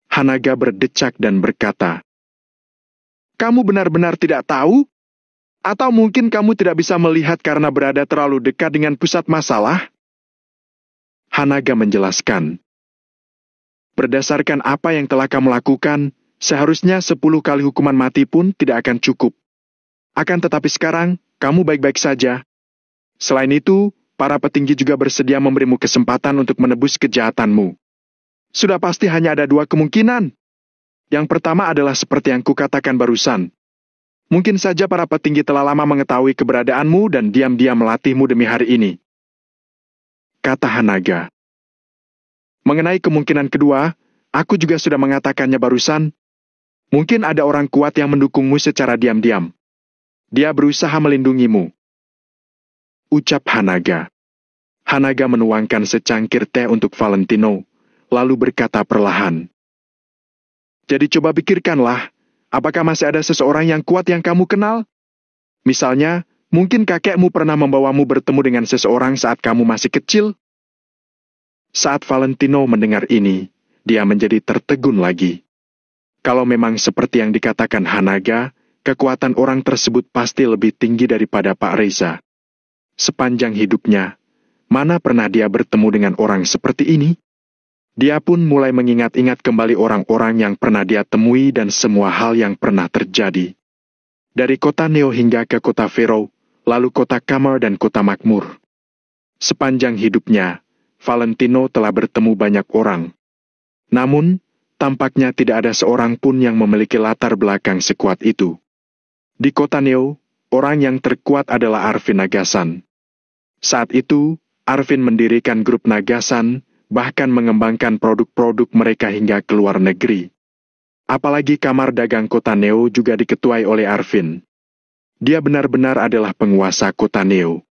Hanaga berdecak dan berkata, "Kamu benar-benar tidak tahu? Atau mungkin kamu tidak bisa melihat karena berada terlalu dekat dengan pusat masalah?" Hanaga menjelaskan, "Berdasarkan apa yang telah kamu lakukan, seharusnya 10 kali hukuman mati pun tidak akan cukup. Akan tetapi sekarang, kamu baik-baik saja. Selain itu, para petinggi juga bersedia memberimu kesempatan untuk menebus kejahatanmu. Sudah pasti hanya ada 2 kemungkinan. Yang pertama adalah seperti yang kukatakan barusan. Mungkin saja para petinggi telah lama mengetahui keberadaanmu dan diam-diam melatihmu demi hari ini." Kata Hanaga. "Mengenai kemungkinan kedua, aku juga sudah mengatakannya barusan. Mungkin ada orang kuat yang mendukungmu secara diam-diam. Dia berusaha melindungimu." Ucap Hanaga. Hanaga menuangkan secangkir teh untuk Valentino, lalu berkata perlahan, "Jadi coba pikirkanlah, apakah masih ada seseorang yang kuat yang kamu kenal? Misalnya, mungkin kakekmu pernah membawamu bertemu dengan seseorang saat kamu masih kecil?" Saat Valentino mendengar ini, dia menjadi tertegun lagi. Kalau memang seperti yang dikatakan Hanaga, kekuatan orang tersebut pasti lebih tinggi daripada Pak Reza. Sepanjang hidupnya, mana pernah dia bertemu dengan orang seperti ini? Dia pun mulai mengingat-ingat kembali orang-orang yang pernah dia temui dan semua hal yang pernah terjadi. Dari kota Neo hingga ke kota Pharaoh, lalu kota Kamar dan kota Makmur. Sepanjang hidupnya, Valentino telah bertemu banyak orang. Namun, tampaknya tidak ada seorang pun yang memiliki latar belakang sekuat itu. Di kota Neo, orang yang terkuat adalah Arvin Nagasan. Saat itu, Arvin mendirikan grup Nagasan, bahkan mengembangkan produk-produk mereka hingga ke luar negeri. Apalagi kamar dagang kota Neo juga diketuai oleh Arvin. Dia benar-benar adalah penguasa kota Neo.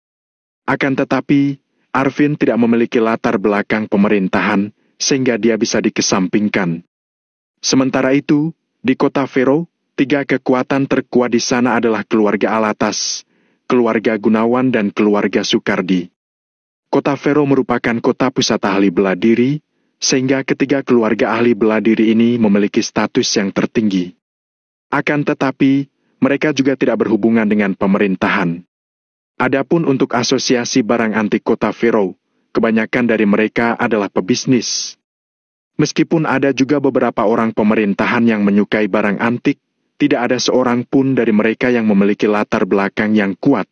Akan tetapi, Arvin tidak memiliki latar belakang pemerintahan, sehingga dia bisa dikesampingkan. Sementara itu, di kota Pharaoh, 3 kekuatan terkuat di sana adalah keluarga Alatas, keluarga Gunawan dan keluarga Sukardi. Kota Pharaoh merupakan kota pusat ahli bela diri, sehingga ketiga keluarga ahli bela diri ini memiliki status yang tertinggi. Akan tetapi, mereka juga tidak berhubungan dengan pemerintahan. Adapun untuk asosiasi barang antik kota Pharaoh, kebanyakan dari mereka adalah pebisnis. Meskipun ada juga beberapa orang pemerintahan yang menyukai barang antik, tidak ada seorang pun dari mereka yang memiliki latar belakang yang kuat.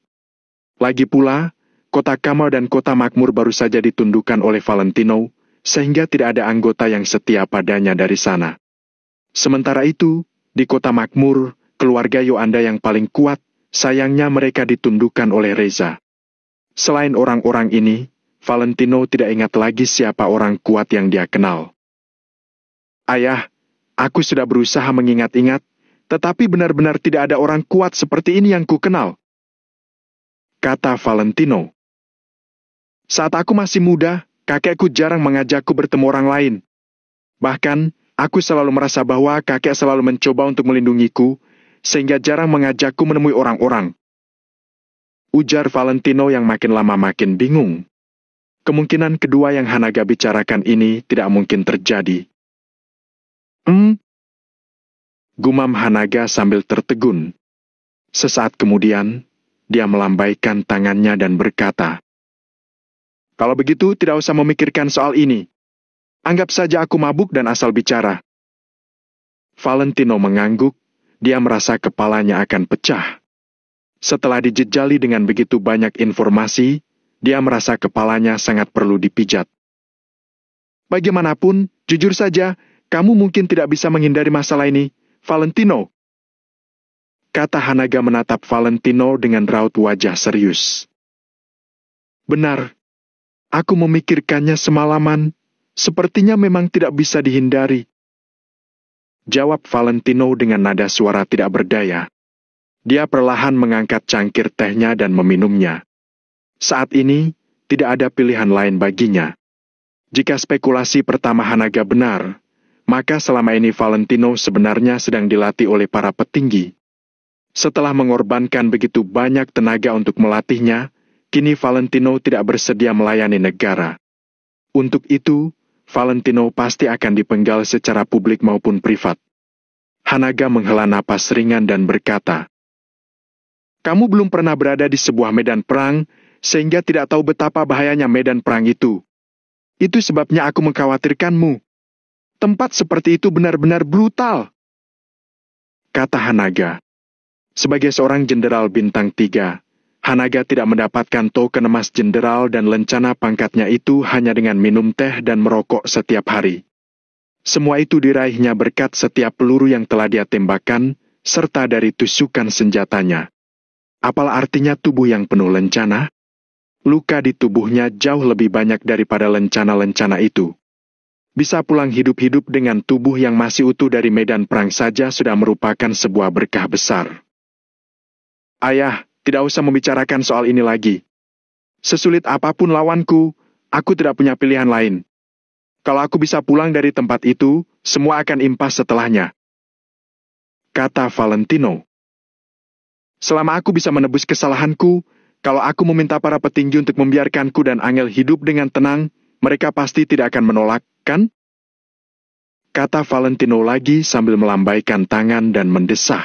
Lagi pula, kota Kamar dan kota Makmur baru saja ditundukkan oleh Valentino, sehingga tidak ada anggota yang setia padanya dari sana. Sementara itu, di kota Makmur, keluarga Yoanda yang paling kuat, sayangnya mereka ditundukkan oleh Reza. Selain orang-orang ini, Valentino tidak ingat lagi siapa orang kuat yang dia kenal. Ayah, aku sudah berusaha mengingat-ingat, tetapi benar-benar tidak ada orang kuat seperti ini yang ku kenal, kata Valentino. Saat aku masih muda, kakekku jarang mengajakku bertemu orang lain. Bahkan, aku selalu merasa bahwa kakek selalu mencoba untuk melindungiku, sehingga jarang mengajakku menemui orang-orang. Ujar Valentino yang makin lama makin bingung. Kemungkinan kedua yang Hanaga bicarakan ini tidak mungkin terjadi. Gumam Hanaga sambil tertegun. Sesaat kemudian, dia melambaikan tangannya dan berkata, "Kalau begitu, tidak usah memikirkan soal ini. Anggap saja aku mabuk dan asal bicara." Valentino mengangguk, dia merasa kepalanya akan pecah. Setelah dijejali dengan begitu banyak informasi, dia merasa kepalanya sangat perlu dipijat. "Bagaimanapun, jujur saja, kamu mungkin tidak bisa menghindari masalah ini, Valentino," kata Hanaga menatap Valentino dengan raut wajah serius. "Benar, aku memikirkannya semalaman, sepertinya memang tidak bisa dihindari," jawab Valentino dengan nada suara tidak berdaya. Dia perlahan mengangkat cangkir tehnya dan meminumnya. Saat ini, tidak ada pilihan lain baginya. Jika spekulasi pertama Hanaga benar, maka selama ini Valentino sebenarnya sedang dilatih oleh para petinggi. Setelah mengorbankan begitu banyak tenaga untuk melatihnya, kini Valentino tidak bersedia melayani negara. Untuk itu, Valentino pasti akan dipenggal secara publik maupun privat. Hanaga menghela napas ringan dan berkata, "Kamu belum pernah berada di sebuah medan perang, sehingga tidak tahu betapa bahayanya medan perang itu. Itu sebabnya aku mengkhawatirkanmu. Tempat seperti itu benar-benar brutal," kata Hanaga. Sebagai seorang jenderal bintang 3, Hanaga tidak mendapatkan token emas jenderal dan lencana pangkatnya itu hanya dengan minum teh dan merokok setiap hari. Semua itu diraihnya berkat setiap peluru yang telah dia tembakkan, serta dari tusukan senjatanya. Apalah artinya tubuh yang penuh lencana? Luka di tubuhnya jauh lebih banyak daripada lencana-lencana itu. Bisa pulang hidup-hidup dengan tubuh yang masih utuh dari medan perang saja sudah merupakan sebuah berkah besar. "Ayah, tidak usah membicarakan soal ini lagi. Sesulit apapun lawanku, aku tidak punya pilihan lain. Kalau aku bisa pulang dari tempat itu, semua akan impas setelahnya," kata Valentino. "Selama aku bisa menebus kesalahanku, kalau aku meminta para petinggi untuk membiarkanku dan Angel hidup dengan tenang, mereka pasti tidak akan menolak, kan?" kata Valentino lagi sambil melambaikan tangan dan mendesah.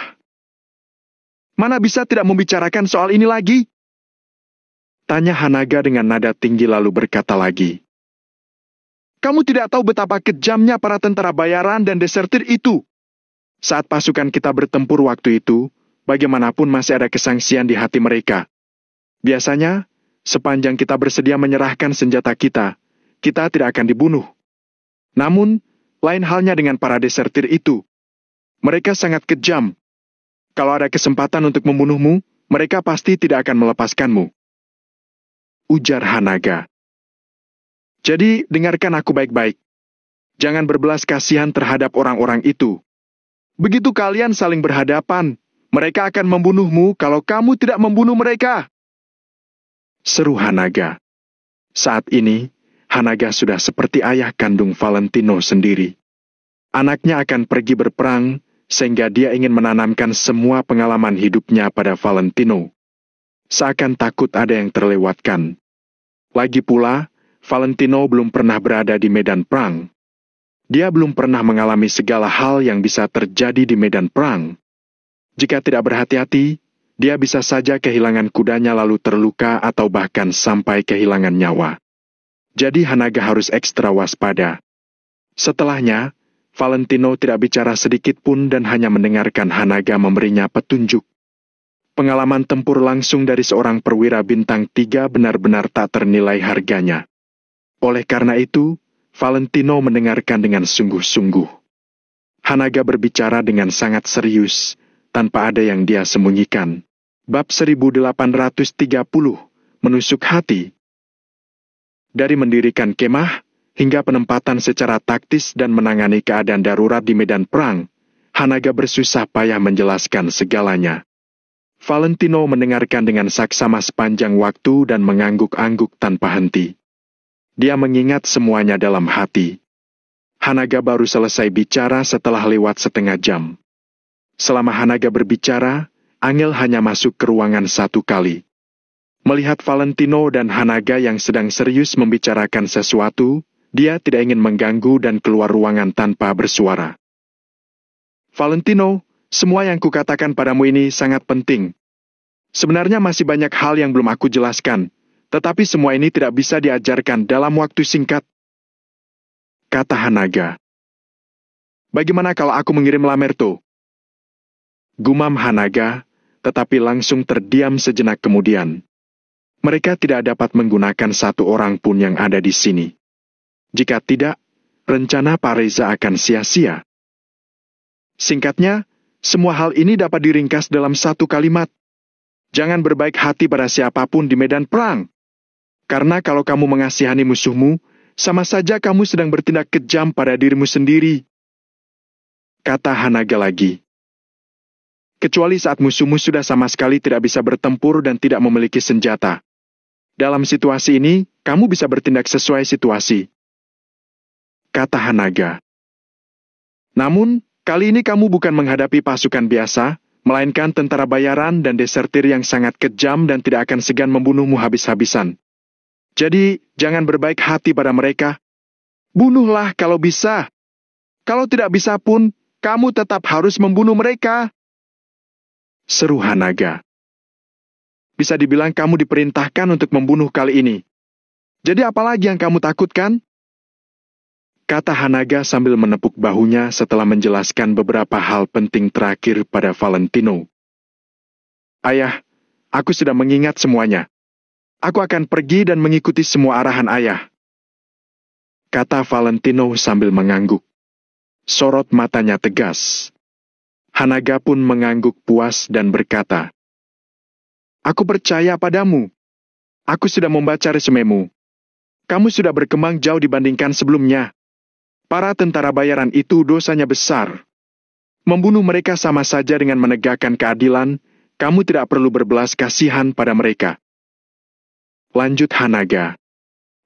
"Mana bisa tidak membicarakan soal ini lagi?" tanya Hanaga dengan nada tinggi lalu berkata lagi, Kamu tidak tahu betapa kejamnya para tentara bayaran dan desertir itu. Saat pasukan kita bertempur waktu itu, bagaimanapun masih ada kesangsian di hati mereka. Biasanya, sepanjang kita bersedia menyerahkan senjata kita, kita tidak akan dibunuh. Namun, lain halnya dengan para desertir itu. Mereka sangat kejam. Kalau ada kesempatan untuk membunuhmu, mereka pasti tidak akan melepaskanmu. Ujar Hanaga. Jadi, dengarkan aku baik-baik. Jangan berbelas kasihan terhadap orang-orang itu. Begitu kalian saling berhadapan, mereka akan membunuhmu kalau kamu tidak membunuh mereka. Seru Hanaga. Saat ini, Hanaga sudah seperti ayah kandung Valentino sendiri. Anaknya akan pergi berperang, sehingga dia ingin menanamkan semua pengalaman hidupnya pada Valentino. Seakan takut ada yang terlewatkan. Lagi pula, Valentino belum pernah berada di medan perang. Dia belum pernah mengalami segala hal yang bisa terjadi di medan perang. Jika tidak berhati-hati, dia bisa saja kehilangan kudanya lalu terluka atau bahkan sampai kehilangan nyawa. Jadi Hanaga harus ekstra waspada. Setelahnya, Valentino tidak bicara sedikit pun dan hanya mendengarkan Hanaga memberinya petunjuk. Pengalaman tempur langsung dari seorang perwira bintang 3 benar-benar tak ternilai harganya. Oleh karena itu, Valentino mendengarkan dengan sungguh-sungguh. Hanaga berbicara dengan sangat serius, tanpa ada yang dia sembunyikan. Bab 1830, menusuk hati. Dari mendirikan kemah, hingga penempatan secara taktis dan menangani keadaan darurat di medan perang, Hanaga bersusah payah menjelaskan segalanya. Valentino mendengarkan dengan saksama sepanjang waktu dan mengangguk-angguk tanpa henti. Dia mengingat semuanya dalam hati. Hanaga baru selesai bicara setelah lewat setengah jam. Selama Hanaga berbicara, Angel hanya masuk ke ruangan 1 kali. Melihat Valentino dan Hanaga yang sedang serius membicarakan sesuatu, dia tidak ingin mengganggu dan keluar ruangan tanpa bersuara. Valentino, semua yang kukatakan padamu ini sangat penting. Sebenarnya masih banyak hal yang belum aku jelaskan. Tetapi semua ini tidak bisa diajarkan dalam waktu singkat. Kata Hanaga. Bagaimana kalau aku mengirim Lamerto? Gumam Hanaga, tetapi langsung terdiam sejenak kemudian. Mereka tidak dapat menggunakan satu orang pun yang ada di sini. Jika tidak, rencana Pak Reza akan sia-sia. Singkatnya, semua hal ini dapat diringkas dalam satu kalimat. Jangan berbaik hati pada siapapun di medan perang. Karena kalau kamu mengasihani musuhmu, sama saja kamu sedang bertindak kejam pada dirimu sendiri. Kata Hanaga lagi. Kecuali saat musuhmu sudah sama sekali tidak bisa bertempur dan tidak memiliki senjata. Dalam situasi ini, kamu bisa bertindak sesuai situasi. Kata Hanaga. Namun, kali ini kamu bukan menghadapi pasukan biasa, melainkan tentara bayaran dan desertir yang sangat kejam dan tidak akan segan membunuhmu habis-habisan. Jadi, jangan berbaik hati pada mereka. Bunuhlah kalau bisa. Kalau tidak bisa pun, kamu tetap harus membunuh mereka. Seru Hanaga. Bisa dibilang kamu diperintahkan untuk membunuh kali ini. Jadi apalagi yang kamu takutkan? Kata Hanaga sambil menepuk bahunya setelah menjelaskan beberapa hal penting terakhir pada Valentino. Ayah, aku sudah mengingat semuanya. Aku akan pergi dan mengikuti semua arahan ayah. Kata Valentino sambil mengangguk. Sorot matanya tegas. Hanaga pun mengangguk puas dan berkata, Aku percaya padamu. Aku sudah membaca resumemu. Kamu sudah berkembang jauh dibandingkan sebelumnya. Para tentara bayaran itu dosanya besar. Membunuh mereka sama saja dengan menegakkan keadilan, kamu tidak perlu berbelas kasihan pada mereka. Lanjut Hanaga.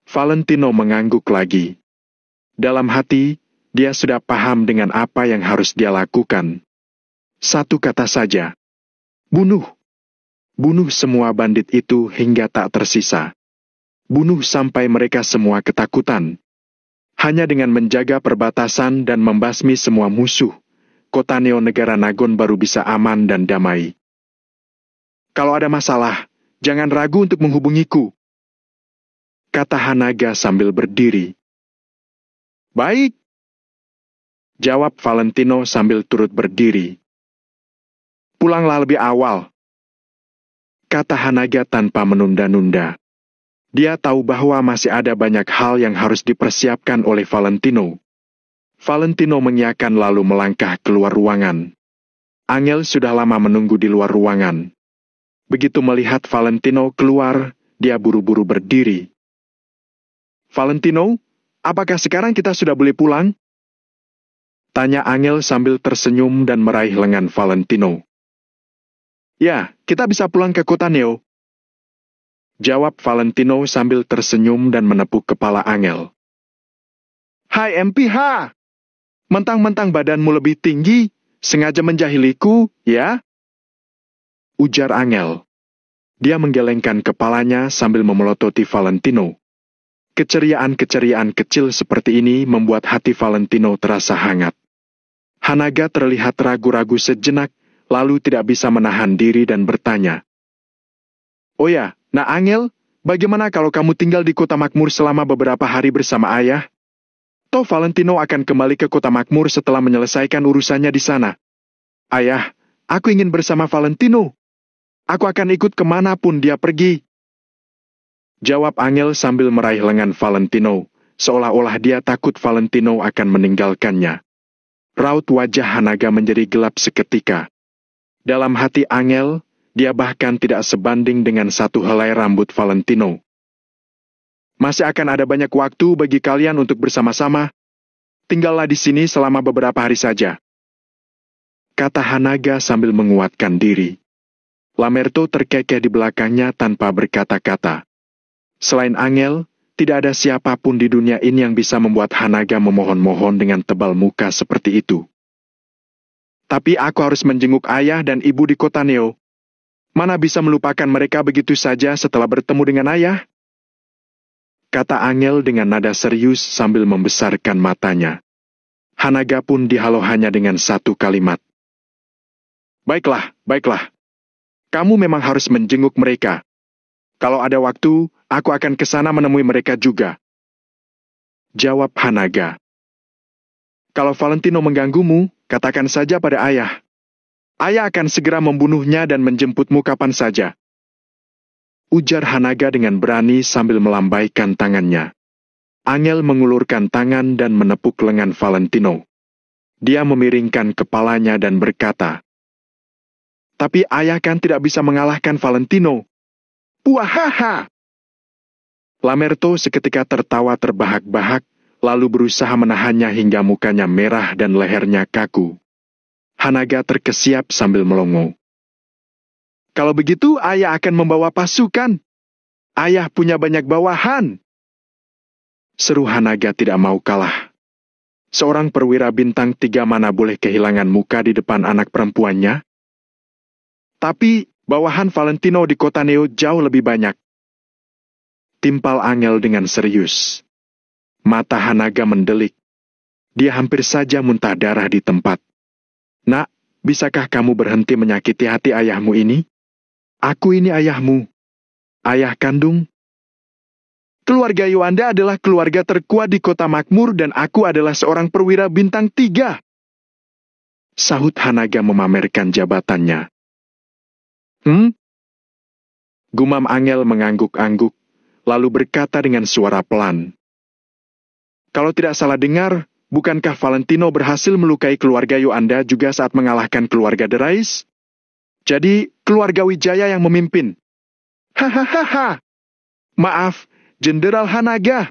Valentino mengangguk lagi. Dalam hati, dia sudah paham dengan apa yang harus dia lakukan. Satu kata saja. Bunuh. Bunuh semua bandit itu hingga tak tersisa. Bunuh sampai mereka semua ketakutan. Hanya dengan menjaga perbatasan dan membasmi semua musuh, kota Neo negara Nagon baru bisa aman dan damai. Kalau ada masalah, jangan ragu untuk menghubungiku. Kata Hanaga sambil berdiri. Baik, jawab Valentino sambil turut berdiri. Pulanglah lebih awal, kata Hanaga tanpa menunda-nunda. Dia tahu bahwa masih ada banyak hal yang harus dipersiapkan oleh Valentino. Valentino mengiyakan lalu melangkah keluar ruangan. Angel sudah lama menunggu di luar ruangan. Begitu melihat Valentino keluar, dia buru-buru berdiri. Valentino, apakah sekarang kita sudah boleh pulang? Tanya Angel sambil tersenyum dan meraih lengan Valentino. Ya, kita bisa pulang ke kota Neo. Jawab Valentino sambil tersenyum dan menepuk kepala Angel. Hai MPH, mentang-mentang badanmu lebih tinggi, sengaja menjahiliku, ya? Ujar Angel. Dia menggelengkan kepalanya sambil memelototi Valentino. Keceriaan-keceriaan kecil seperti ini membuat hati Valentino terasa hangat. Hanaga terlihat ragu-ragu sejenak, lalu tidak bisa menahan diri dan bertanya. Oh ya, nah Angel, bagaimana kalau kamu tinggal di kota makmur selama beberapa hari bersama ayah? Toh Valentino akan kembali ke kota makmur setelah menyelesaikan urusannya di sana. Ayah, aku ingin bersama Valentino. Aku akan ikut kemanapun dia pergi. Jawab Angel sambil meraih lengan Valentino, seolah-olah dia takut Valentino akan meninggalkannya. Raut wajah Hanaga menjadi gelap seketika. Dalam hati Angel, dia bahkan tidak sebanding dengan satu helai rambut Valentino. Masih akan ada banyak waktu bagi kalian untuk bersama-sama. Tinggallah di sini selama beberapa hari saja, kata Hanaga sambil menguatkan diri. Lamerto terkekeh di belakangnya tanpa berkata-kata. Selain Angel, tidak ada siapapun di dunia ini yang bisa membuat Hanaga memohon-mohon dengan tebal muka seperti itu. Tapi aku harus menjenguk ayah dan ibu di kota Neo. Mana bisa melupakan mereka begitu saja setelah bertemu dengan ayah? Kata Angel dengan nada serius sambil membesarkan matanya. Hanaga pun dihalau hanya dengan satu kalimat. Baiklah, baiklah. Kamu memang harus menjenguk mereka. Kalau ada waktu, aku akan ke sana menemui mereka juga. Jawab Hanaga. Kalau Valentino mengganggumu, katakan saja pada ayah. Ayah akan segera membunuhnya dan menjemputmu kapan saja. Ujar Hanaga dengan berani sambil melambaikan tangannya. Angel mengulurkan tangan dan menepuk lengan Valentino. Dia memiringkan kepalanya dan berkata, tapi ayah kan tidak bisa mengalahkan Valentino. Puahaha! Lamerto seketika tertawa terbahak-bahak, lalu berusaha menahannya hingga mukanya merah dan lehernya kaku. Hanaga terkesiap sambil melongo. Kalau begitu, ayah akan membawa pasukan. Ayah punya banyak bawahan. Seru Hanaga tidak mau kalah. Seorang perwira bintang 3 mana boleh kehilangan muka di depan anak perempuannya? Tapi, bawahan Valentino di kota Neo jauh lebih banyak. Timpal Angel dengan serius. Mata Hanaga mendelik. Dia hampir saja muntah darah di tempat. Nak, bisakah kamu berhenti menyakiti hati ayahmu ini? Aku ini ayahmu. Ayah kandung. Keluarga Yuanda adalah keluarga terkuat di kota makmur dan aku adalah seorang perwira bintang 3. Sahut Hanaga memamerkan jabatannya. Gumam Angel mengangguk-angguk, lalu berkata dengan suara pelan. Kalau tidak salah dengar, bukankah Valentino berhasil melukai keluarga Yuanda juga saat mengalahkan keluarga Derais? Jadi, keluarga Wijaya yang memimpin. Hahaha. Maaf, Jenderal Hanaga.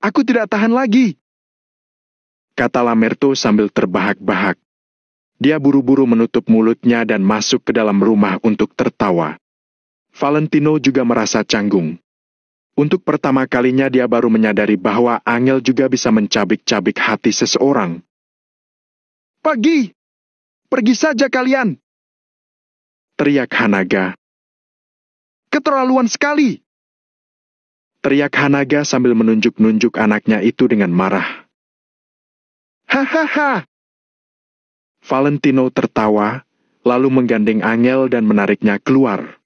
Aku tidak tahan lagi. Kata Lamerto sambil terbahak-bahak. Dia buru-buru menutup mulutnya dan masuk ke dalam rumah untuk tertawa. Valentino juga merasa canggung. Untuk pertama kalinya dia baru menyadari bahwa Angel juga bisa mencabik-cabik hati seseorang. Pergi! Pergi saja kalian! Teriak Hanaga. Keterlaluan sekali! Teriak Hanaga sambil menunjuk-nunjuk anaknya itu dengan marah. Hahaha! Valentino tertawa, lalu menggandeng Angel dan menariknya keluar.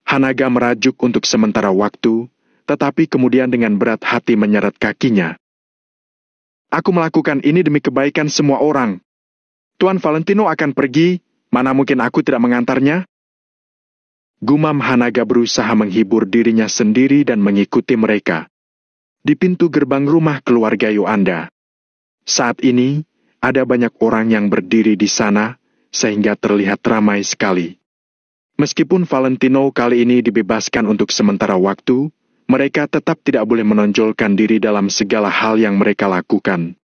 Hanaga merajuk untuk sementara waktu, tetapi kemudian dengan berat hati menyeret kakinya. Aku melakukan ini demi kebaikan semua orang. Tuan Valentino akan pergi, mana mungkin aku tidak mengantarnya? Gumam Hanaga berusaha menghibur dirinya sendiri dan mengikuti mereka. Di pintu gerbang rumah keluarga Yuanda. Saat ini, ada banyak orang yang berdiri di sana, sehingga terlihat ramai sekali. Meskipun Valentino kali ini dibebaskan untuk sementara waktu, mereka tetap tidak boleh menonjolkan diri dalam segala hal yang mereka lakukan.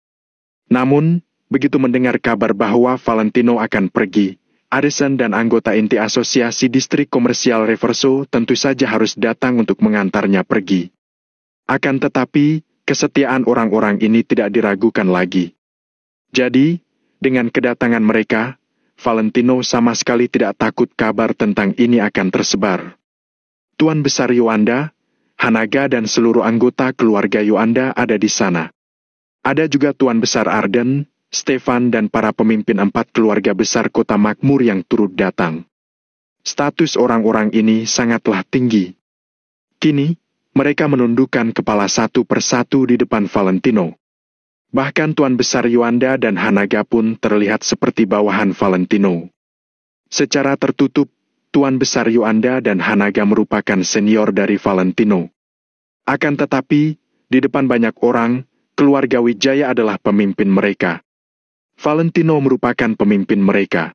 Namun, begitu mendengar kabar bahwa Valentino akan pergi, Addison dan anggota inti Asosiasi Distrik Komersial Reverso tentu saja harus datang untuk mengantarnya pergi. Akan tetapi, kesetiaan orang-orang ini tidak diragukan lagi. Jadi, dengan kedatangan mereka, Valentino sama sekali tidak takut kabar tentang ini akan tersebar. Tuan Besar Yuanda, Hanaga dan seluruh anggota keluarga Yuanda ada di sana. Ada juga Tuan Besar Arden, Stefan dan para pemimpin 4 keluarga besar kota makmur yang turut datang. Status orang-orang ini sangatlah tinggi. Kini, mereka menundukkan kepala satu persatu di depan Valentino. Bahkan Tuan Besar Yuanda dan Hanaga pun terlihat seperti bawahan Valentino. Secara tertutup, Tuan Besar Yuanda dan Hanaga merupakan senior dari Valentino. Akan tetapi, di depan banyak orang, keluarga Wijaya adalah pemimpin mereka. Valentino merupakan pemimpin mereka.